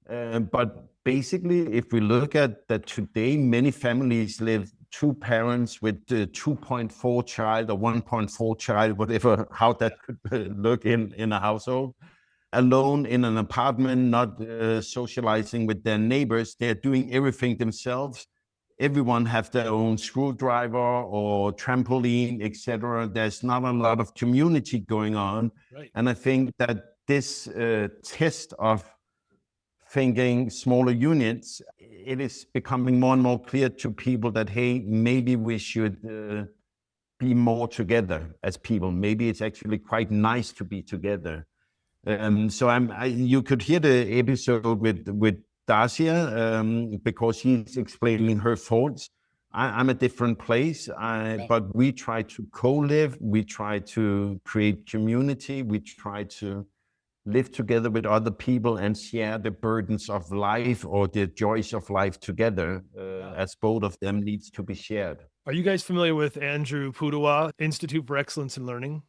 But basically, if we look at that today, many families live two parents with 2.4 child or 1.4 child, whatever, how that could look in a household. alone in an apartment, not socializing with their neighbors. They're doing everything themselves. Everyone have their own screwdriver or trampoline, etc. There's not a lot of community going on. Right. And I think that this test of thinking smaller units, it is becoming more and more clear to people that, hey, maybe we should be more together as people. Maybe it's actually quite nice to be together. So you could hear the episode with Dacia because she's explaining her thoughts. I'm a different place, but we try to co-live. We try to create community. We try to live together with other people and share the burdens of life or the joys of life together, as both of them needs to be shared. Are you guys familiar with Andrew Pudewa, Institute for Excellence in Learning?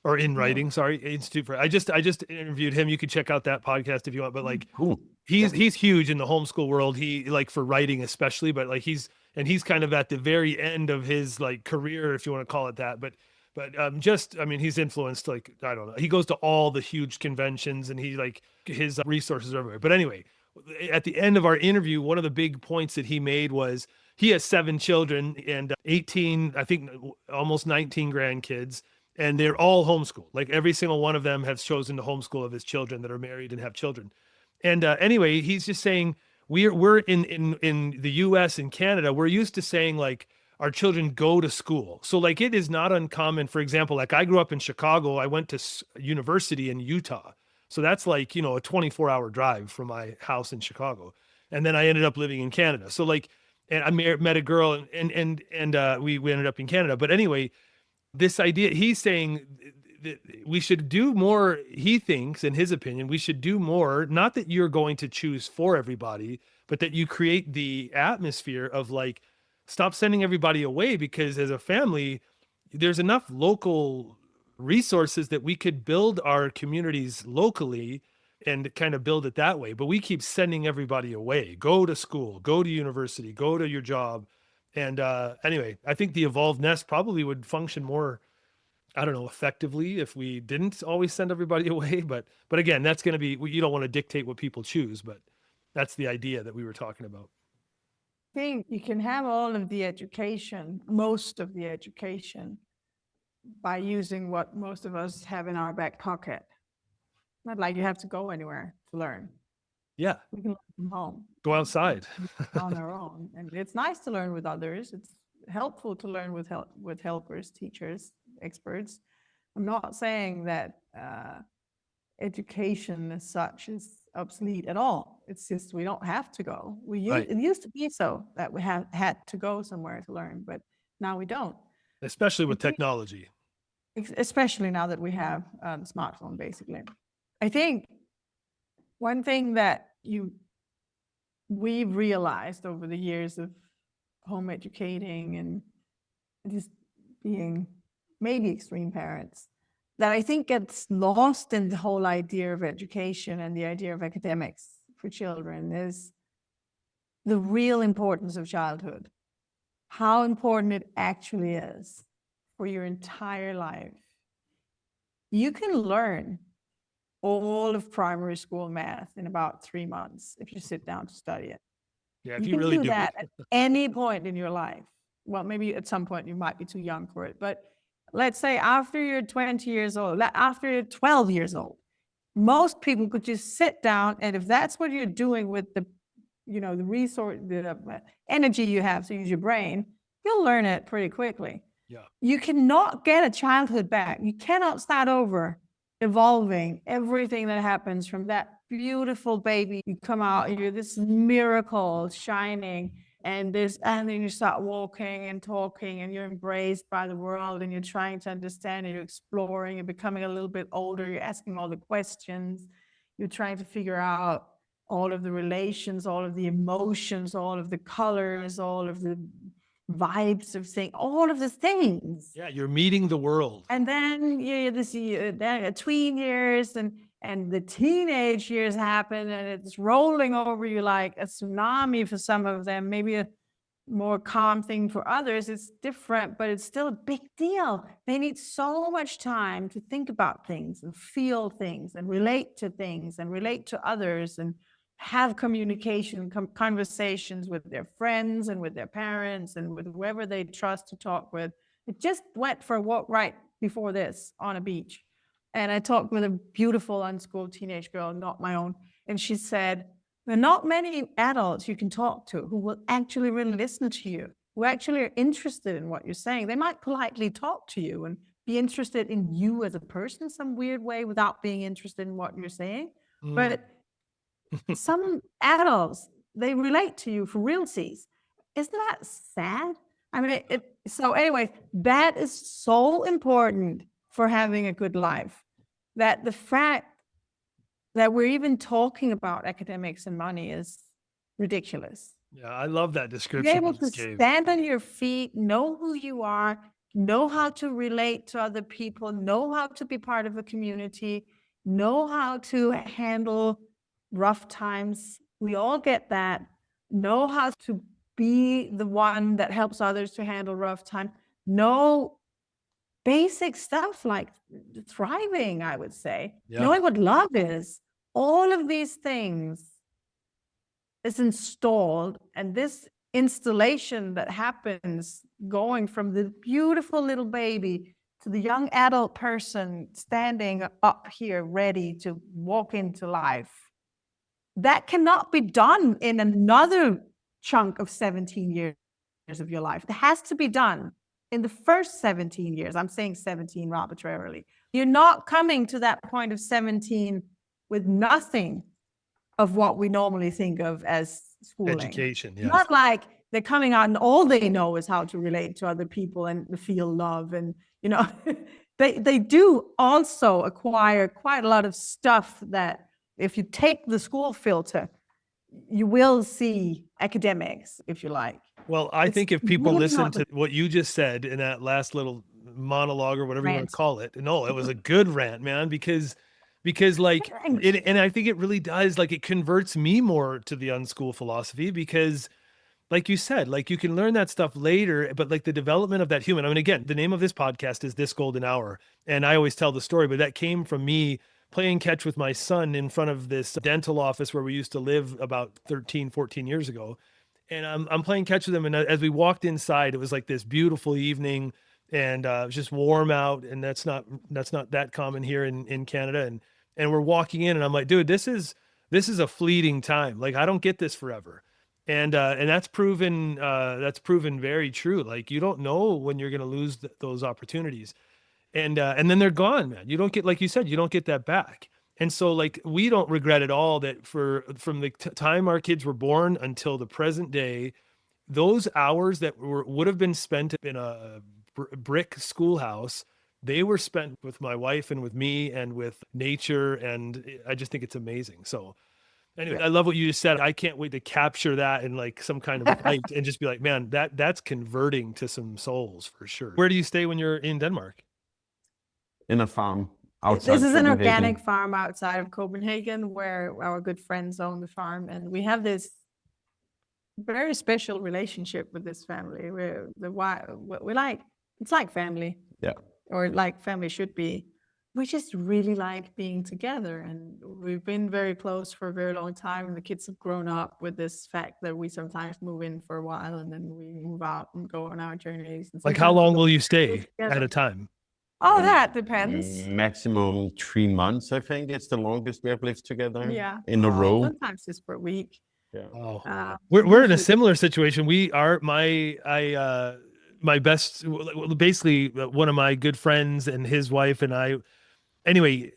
Or in writing, sorry, Institute for. I just interviewed him. You can check out that podcast if you want. But like, Cool. He's huge in the homeschool world. He like for writing especially, but like he's kind of at the very end of his like career, if you want to call it that. But I mean, he's influenced, like, I don't know. He goes to all the huge conventions and he like his resources are everywhere. But anyway, at the end of our interview, one of the big points that he made was he has 7 children and 18, I think almost 19 grandkids. And they're all homeschooled. Like every single one of them has chosen to homeschool of his children that are married and have children. And anyway, he's just saying we're in the U.S. and Canada, we're used to saying like our children go to school. So like it is not uncommon. For example, like I grew up in Chicago. I went to university in Utah. So that's like, a 24-hour drive from my house in Chicago. And then I ended up living in Canada. So like, and I met a girl and we ended up in Canada. But anyway, this idea, he's saying that we should do more. He thinks, in his opinion, we should do more, not that you're going to choose for everybody, but that you create the atmosphere of like, stop sending everybody away, because as a family, there's enough local resources that we could build our communities locally and kind of build it that way. But we keep sending everybody away. Go to school, go to university, go to your job. And anyway, I think the evolved nest probably would function more, I don't know, effectively if we didn't always send everybody away. But again, that's going to be, you don't want to dictate what people choose, but that's the idea that we were talking about. I think you can have all of the education, most of the education, by using what most of us have in our back pocket. Not like you have to go anywhere to learn. Yeah. We can learn from home. Go outside. On our own. And it's nice to learn with others. It's helpful to learn with helpers, teachers, experts. I'm not saying that education as such is obsolete at all. It's just we don't have to go. It used to be so that we had to go somewhere to learn, but now we don't. Especially with technology. Especially now that we have the smartphone, basically. I think one thing that we've realized over the years of home educating and just being maybe extreme parents, that I think gets lost in the whole idea of education and the idea of academics for children is the real importance of childhood, how important it actually is for your entire life. You can learn all of primary school math in about 3 months if you sit down to study it. Yeah, if you really do do that at any point in your life. Well, maybe at some point you might be too young for it, but let's say after you're 20 years old, after you're 12 years old, most people could just sit down, and if that's what you're doing with the resource, the energy you have to use your brain, you'll learn it pretty quickly. Yeah. You cannot get a childhood back. You cannot start over evolving everything that happens from that beautiful baby. You come out, you're this miracle shining, and then you start walking and talking, and you're embraced by the world, and you're trying to understand, and you're exploring, you're becoming a little bit older, you're asking all the questions, you're trying to figure out all of the relations, all of the emotions, all of the colors, all of the vibes of things, all of the things. Yeah, you're meeting the world. And then then tween years and the teenage years happen, and it's rolling over you like a tsunami for some of them, maybe more calm thing for others, it's different, but it's still a big deal. They need so much time to think about things and feel things and relate to things and relate to others and have communication, conversations with their friends and with their parents and with whoever they trust to talk with. It just went for a walk right before this on a beach. And I talked with a beautiful unschooled teenage girl, not my own. And she said, there are not many adults you can talk to who will actually really listen to you, who actually are interested in what you're saying. They might politely talk to you and be interested in you as a person in some weird way without being interested in what you're saying. But some adults, they relate to you for realsies. Isn't that sad? I mean, so anyway, that is so important for having a good life, that the fact that we're even talking about academics and money is ridiculous. Yeah, I love that description. Be able to stand on your feet, know who you are, know how to relate to other people, know how to be part of a community, know how to handle rough times. We all get that. Know how to be the one that helps others to handle rough time. Know basic stuff like thriving, I would say. Yeah. Knowing what love is. All of these things is installed, and this installation that happens going from the beautiful little baby to the young adult person standing up here ready to walk into life, that cannot be done in another chunk of 17 years of your life. It has to be done in the first 17 years. I'm saying 17 arbitrarily. You're not coming to that point of 17 with nothing of what we normally think of as schooling. Education, yes. Not like they're coming out and all they know is how to relate to other people and feel love. And, you know, they do also acquire quite a lot of stuff that if you take the school filter, you will see academics, if you like. Well, I think if people really listen not to what you just said in that last little monologue or whatever you want to call it, no, it was a good rant, man, because like and I think it really does, like, it converts me more to the unschool philosophy, because like you said, like, you can learn that stuff later, but like the development of that human, I mean, again, the name of this podcast is This Golden Hour, and I always tell the story, but that came from me playing catch with my son in front of this dental office where we used to live about 13, 14 years ago. And I'm playing catch with him. And as we walked inside, it was like this beautiful evening, and it was just warm out. And that's not that common here in Canada. And we're walking in, and I'm like, dude, this is a fleeting time. Like, I don't get this forever. And that's proven very true. Like, you don't know when you're going to lose those opportunities. And then they're gone, man. You don't get, like you said, you don't get that back. And so, like, we don't regret at all that from the time our kids were born until the present day, those hours that would have been spent in a brick schoolhouse, they were spent with my wife and with me and with nature. And I just think it's amazing. So anyway, I love what you just said. I can't wait to capture that in like some kind of light and just be like, man, that's converting to some souls for sure. Where do you stay when you're in Denmark? In a farm. Outside this is an Copenhagen. organic farm outside of Copenhagen where our good friends own the farm, and we have this very special relationship with this family. We're like, it's like family. Yeah. Or like family should be. We just really like being together, and we've been very close for a very long time. And the kids have grown up with this fact that we sometimes move in for a while and then we move out and go on our journeys. And like, how long will you stay at a time? Oh, that depends. Maximum 3 months, I think. It's the longest we have lived together. Yeah. In a row. Sometimes just for a week. Yeah. Oh. We're in a similar situation. We are my best, basically one of my good friends and his wife and I. Anyway,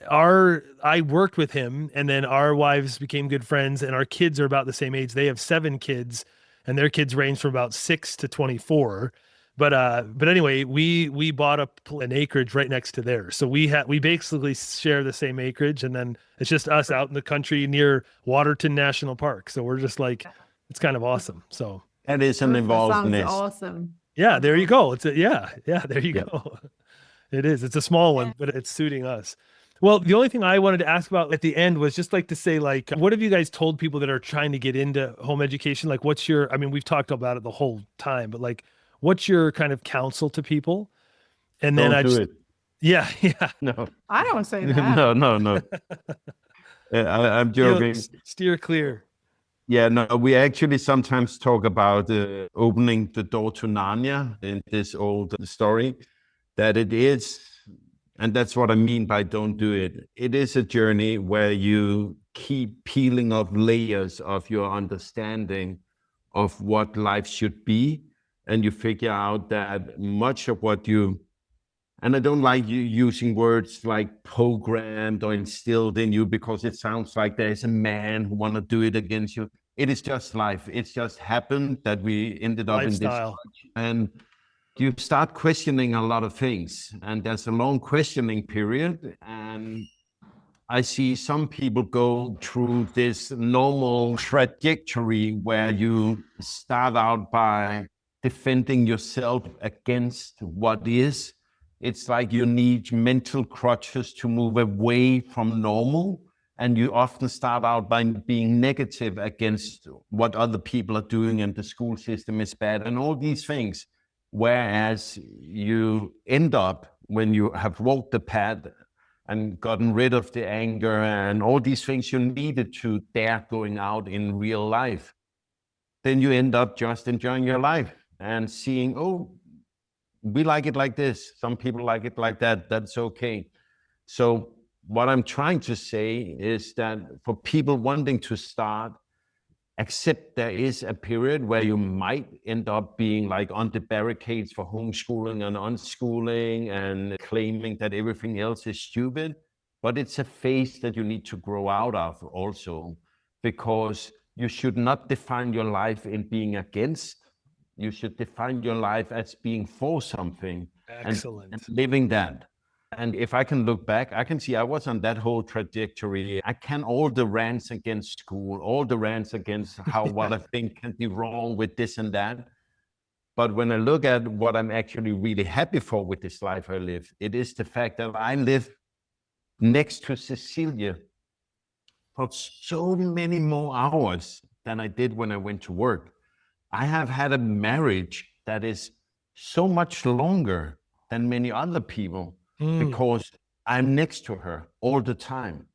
I worked with him, and then our wives became good friends, and our kids are about the same age. They have 7 kids, and their kids range from about 6 to 24. But anyway, we bought an acreage right next to theirs. So we basically share the same acreage, and then it's just us out in the country near Waterton National Park. So we're just like, it's kind of awesome. So that is an evolved nest. Awesome. Yeah, there you go. There you go. It is. It's a small one, but it's suiting us. Well, the only thing I wanted to ask about at the end was just like to say, like, what have you guys told people that are trying to get into home education? Like, what's your, I mean, we've talked about it the whole time, but like, what's your kind of counsel to people? And then Don't I do just, it. yeah, yeah, No, I don't say that. no. I'm joking. steer clear. Yeah, no, we actually sometimes talk about opening the door to Narnia in this old story, that it is, and that's what I mean by don't do it. It is a journey where you keep peeling off layers of your understanding of what life should be, and you figure out that much of what you, and I don't like you using words like programmed or instilled in you because it sounds like there's a man who want to do it against you. It is just life. It's just happened that we ended up in this. Lifestyle. And you start questioning a lot of things. And there's a long questioning period. And I see some people go through this normal trajectory where you start out by defending yourself against what is. It's like you need mental crutches to move away from normal. And you often start out by being negative against what other people are doing and the school system is bad and all these things. Whereas you end up, when you have walked the path and gotten rid of the anger and all these things you needed to dare going out in real life, then you end up just enjoying your life and seeing, oh, we like it like this. Some people like it like that. That's okay. So what I'm trying to say is that for people wanting to start, accept there is a period where you might end up being like on the barricades for homeschooling and unschooling and claiming that everything else is stupid. But it's a phase that you need to grow out of also, because you should not define your life in being against. You should define your life as being for something. Excellent. And living that. And if I can look back, I can see I was on that whole trajectory. I can all the rants against school, all the rants against how what I think can be wrong with this and that. But when I look at what I'm actually really happy for with this life I live, it is the fact that I live next to Cecilia for so many more hours than I did when I went to work. I have had a marriage that is so much longer than many other people because I'm next to her all the time.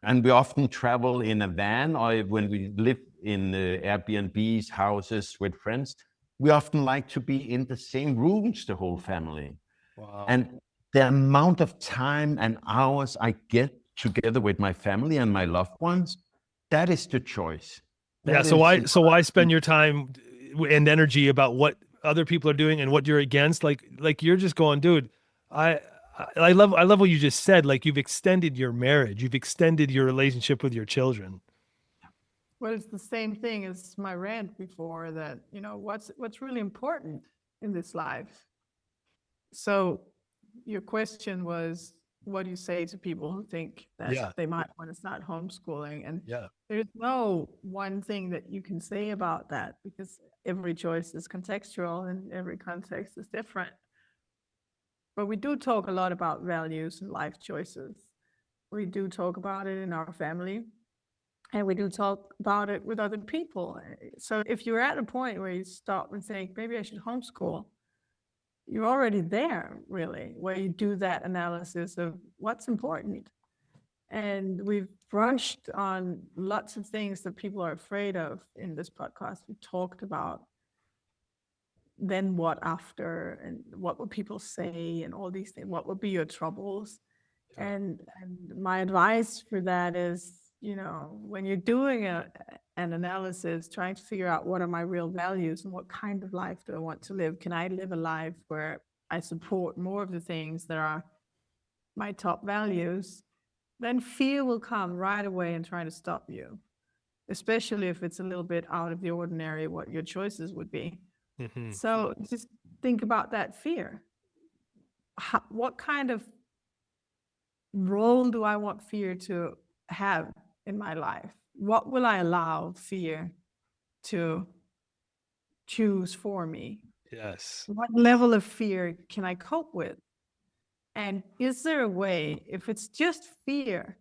And we often travel in a van, or when we live in Airbnbs, houses with friends, we often like to be in the same rooms, the whole family. Wow. And the amount of time and hours I get together with my family and my loved ones, that is the choice. Yeah. So why spend your time and energy about what other people are doing and what you're against? Like you're just going, dude, I love what you just said. Like, you've extended your marriage, you've extended your relationship with your children. Well, it's the same thing as my rant before, that, what's really important in this life. So your question was, what do you say to people who think that they might want to start homeschooling? And there's no one thing that you can say about that, because every choice is contextual and every context is different. But we do talk a lot about values and life choices. We do talk about it in our family, and we do talk about it with other people. So if you're at a point where you stop and think, maybe I should homeschool, you're already there, really, where you do that analysis of what's important. And we've brushed on lots of things that people are afraid of in this podcast. We talked about then what after, and what would people say, and all these things. What would be your troubles? And my advice for that is, when you're doing an analysis, trying to figure out what are my real values and what kind of life do I want to live? Can I live a life where I support more of the things that are my top values? Then fear will come right away and try to stop you, especially if it's a little bit out of the ordinary what your choices would be. Mm-hmm. So just think about that fear. What kind of role do I want fear to have in my life? What will I allow fear to choose for me? Yes. What level of fear can I cope with? And is there a way, if it's just fear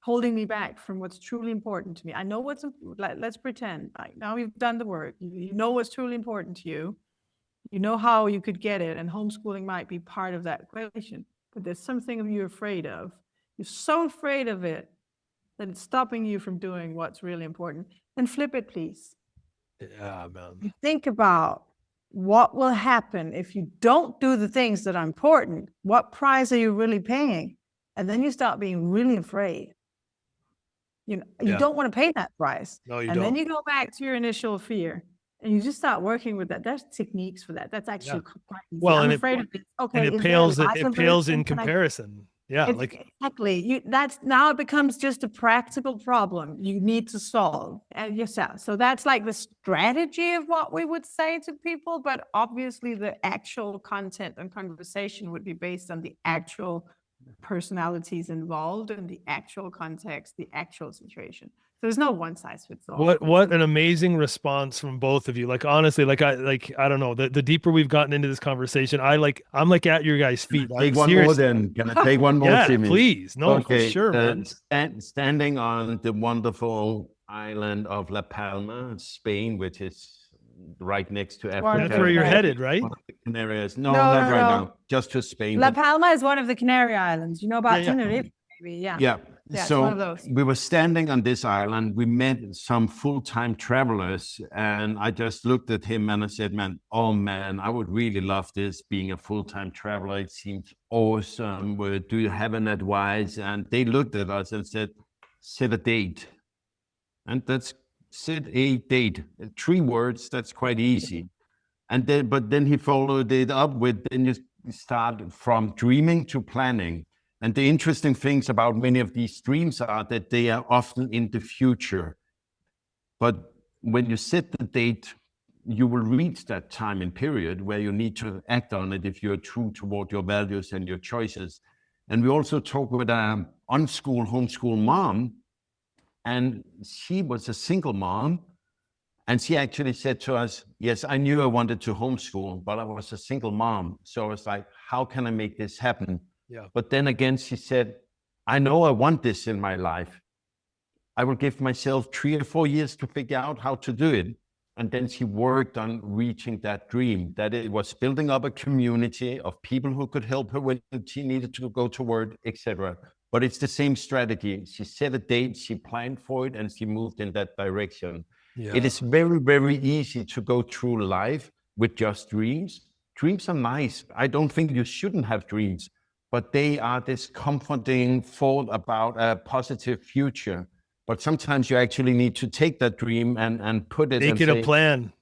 holding me back from what's truly important to me? I know let's pretend, now you've done the work, you know what's truly important to you, you know how you could get it, and homeschooling might be part of that equation, but there's something you're afraid of. You're so afraid of it that it's stopping you from doing what's really important. Then flip it, please. Yeah, man. You think about what will happen if you don't do the things that are important. What price are you really paying? And then you start being really afraid. You don't want to pay that price. No, you and don't. Then you go back to your initial fear and you just start working with that. There's techniques for that. That's actually quite easy. Well, I'm afraid of it. Okay, and it pales in comparison. Yeah, exactly. Now it becomes just a practical problem you need to solve yourself. So that's like the strategy of what we would say to people, but obviously the actual content and conversation would be based on the actual personalities involved and the actual context, the actual situation. There's no one size fits all. What an amazing response from both of you. Like, honestly, I don't know, the deeper we've gotten into this conversation, I'm like at your guys' feet. Take one more then. Can I take one more, yeah, Timmy? please. No, okay. for sure, man. Standing on the wonderful island of La Palma, Spain, which is right next to Africa. That's where you're headed, right? One of the Canaries. No, not right now. Just to Spain. La Palma is one of the Canary Islands. You know about Tenerife, maybe? Yeah. So one of those. We were standing on this island. We met some full-time travelers, and I just looked at him and I said, man, I would really love this, being a full-time traveler. It seems awesome. Do you have an advice? And they looked at us and said, set a date. And that's set a date. 3 words, that's quite easy. But then he followed it up with, then you start from dreaming to planning. And the interesting things about many of these dreams are that they are often in the future. But when you set the date, you will reach that time and period where you need to act on it if you're true toward your values and your choices. And we also talk with an homeschool mom, and she was a single mom. And she actually said to us, yes, I knew I wanted to homeschool, but I was a single mom. So I was like, how can I make this happen? Yeah. But then again, she said, I know I want this in my life. I will give myself 3 or 4 years to figure out how to do it. And then she worked on reaching that dream, that it was building up a community of people who could help her when she needed to go to work, etc. But it's the same strategy. She set a date, she planned for it, and she moved in that direction. Yeah. It is very, very easy to go through life with just dreams. Dreams are nice. I don't think you shouldn't have dreams, but they are this comforting thought about a positive future. But sometimes you actually need to take that dream and put it Make it a plan.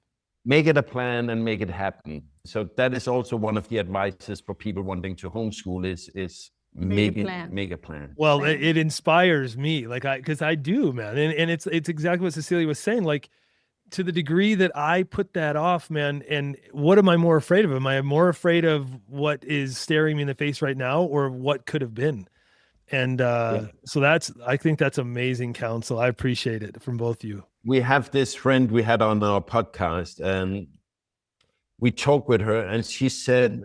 Make it a plan and make it happen. So that is also one of the advices for people wanting to homeschool is make a plan. Well, it inspires me, because I do, man. And it's exactly what Cecilie was saying. Like, to the degree that I put that off, man, and what am I more afraid of? Am I more afraid of what is staring me in the face right now, or what could have been? And so I think that's amazing counsel. I appreciate it from both of you. We have this friend we had on our podcast, and we talked with her, and she said,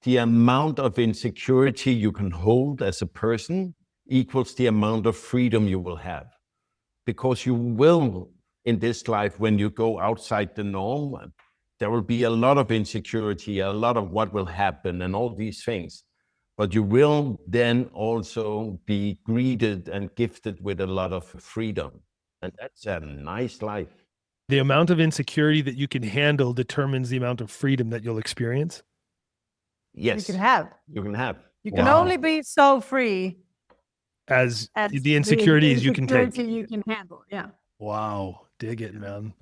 the amount of insecurity you can hold as a person equals the amount of freedom you will have. Because you will, in this life, when you go outside the norm, there will be a lot of insecurity, a lot of what will happen and all these things. But you will then also be greeted and gifted with a lot of freedom. And that's a nice life. The amount of insecurity that you can handle determines the amount of freedom that you'll experience. Yes. You can have. You can only be so free as the insecurities you can take. You can handle, yeah. Wow. Dig it, man.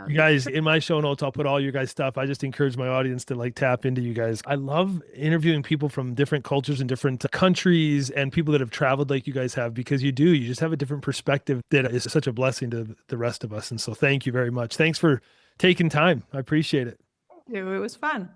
You guys, in my show notes, I'll put all your guys' stuff. I just encourage my audience to tap into you guys. I love interviewing people from different cultures and different countries and people that have traveled like you guys have, because you just have a different perspective that is such a blessing to the rest of us. And so thank you very much. Thanks for taking time. I appreciate it. It was fun.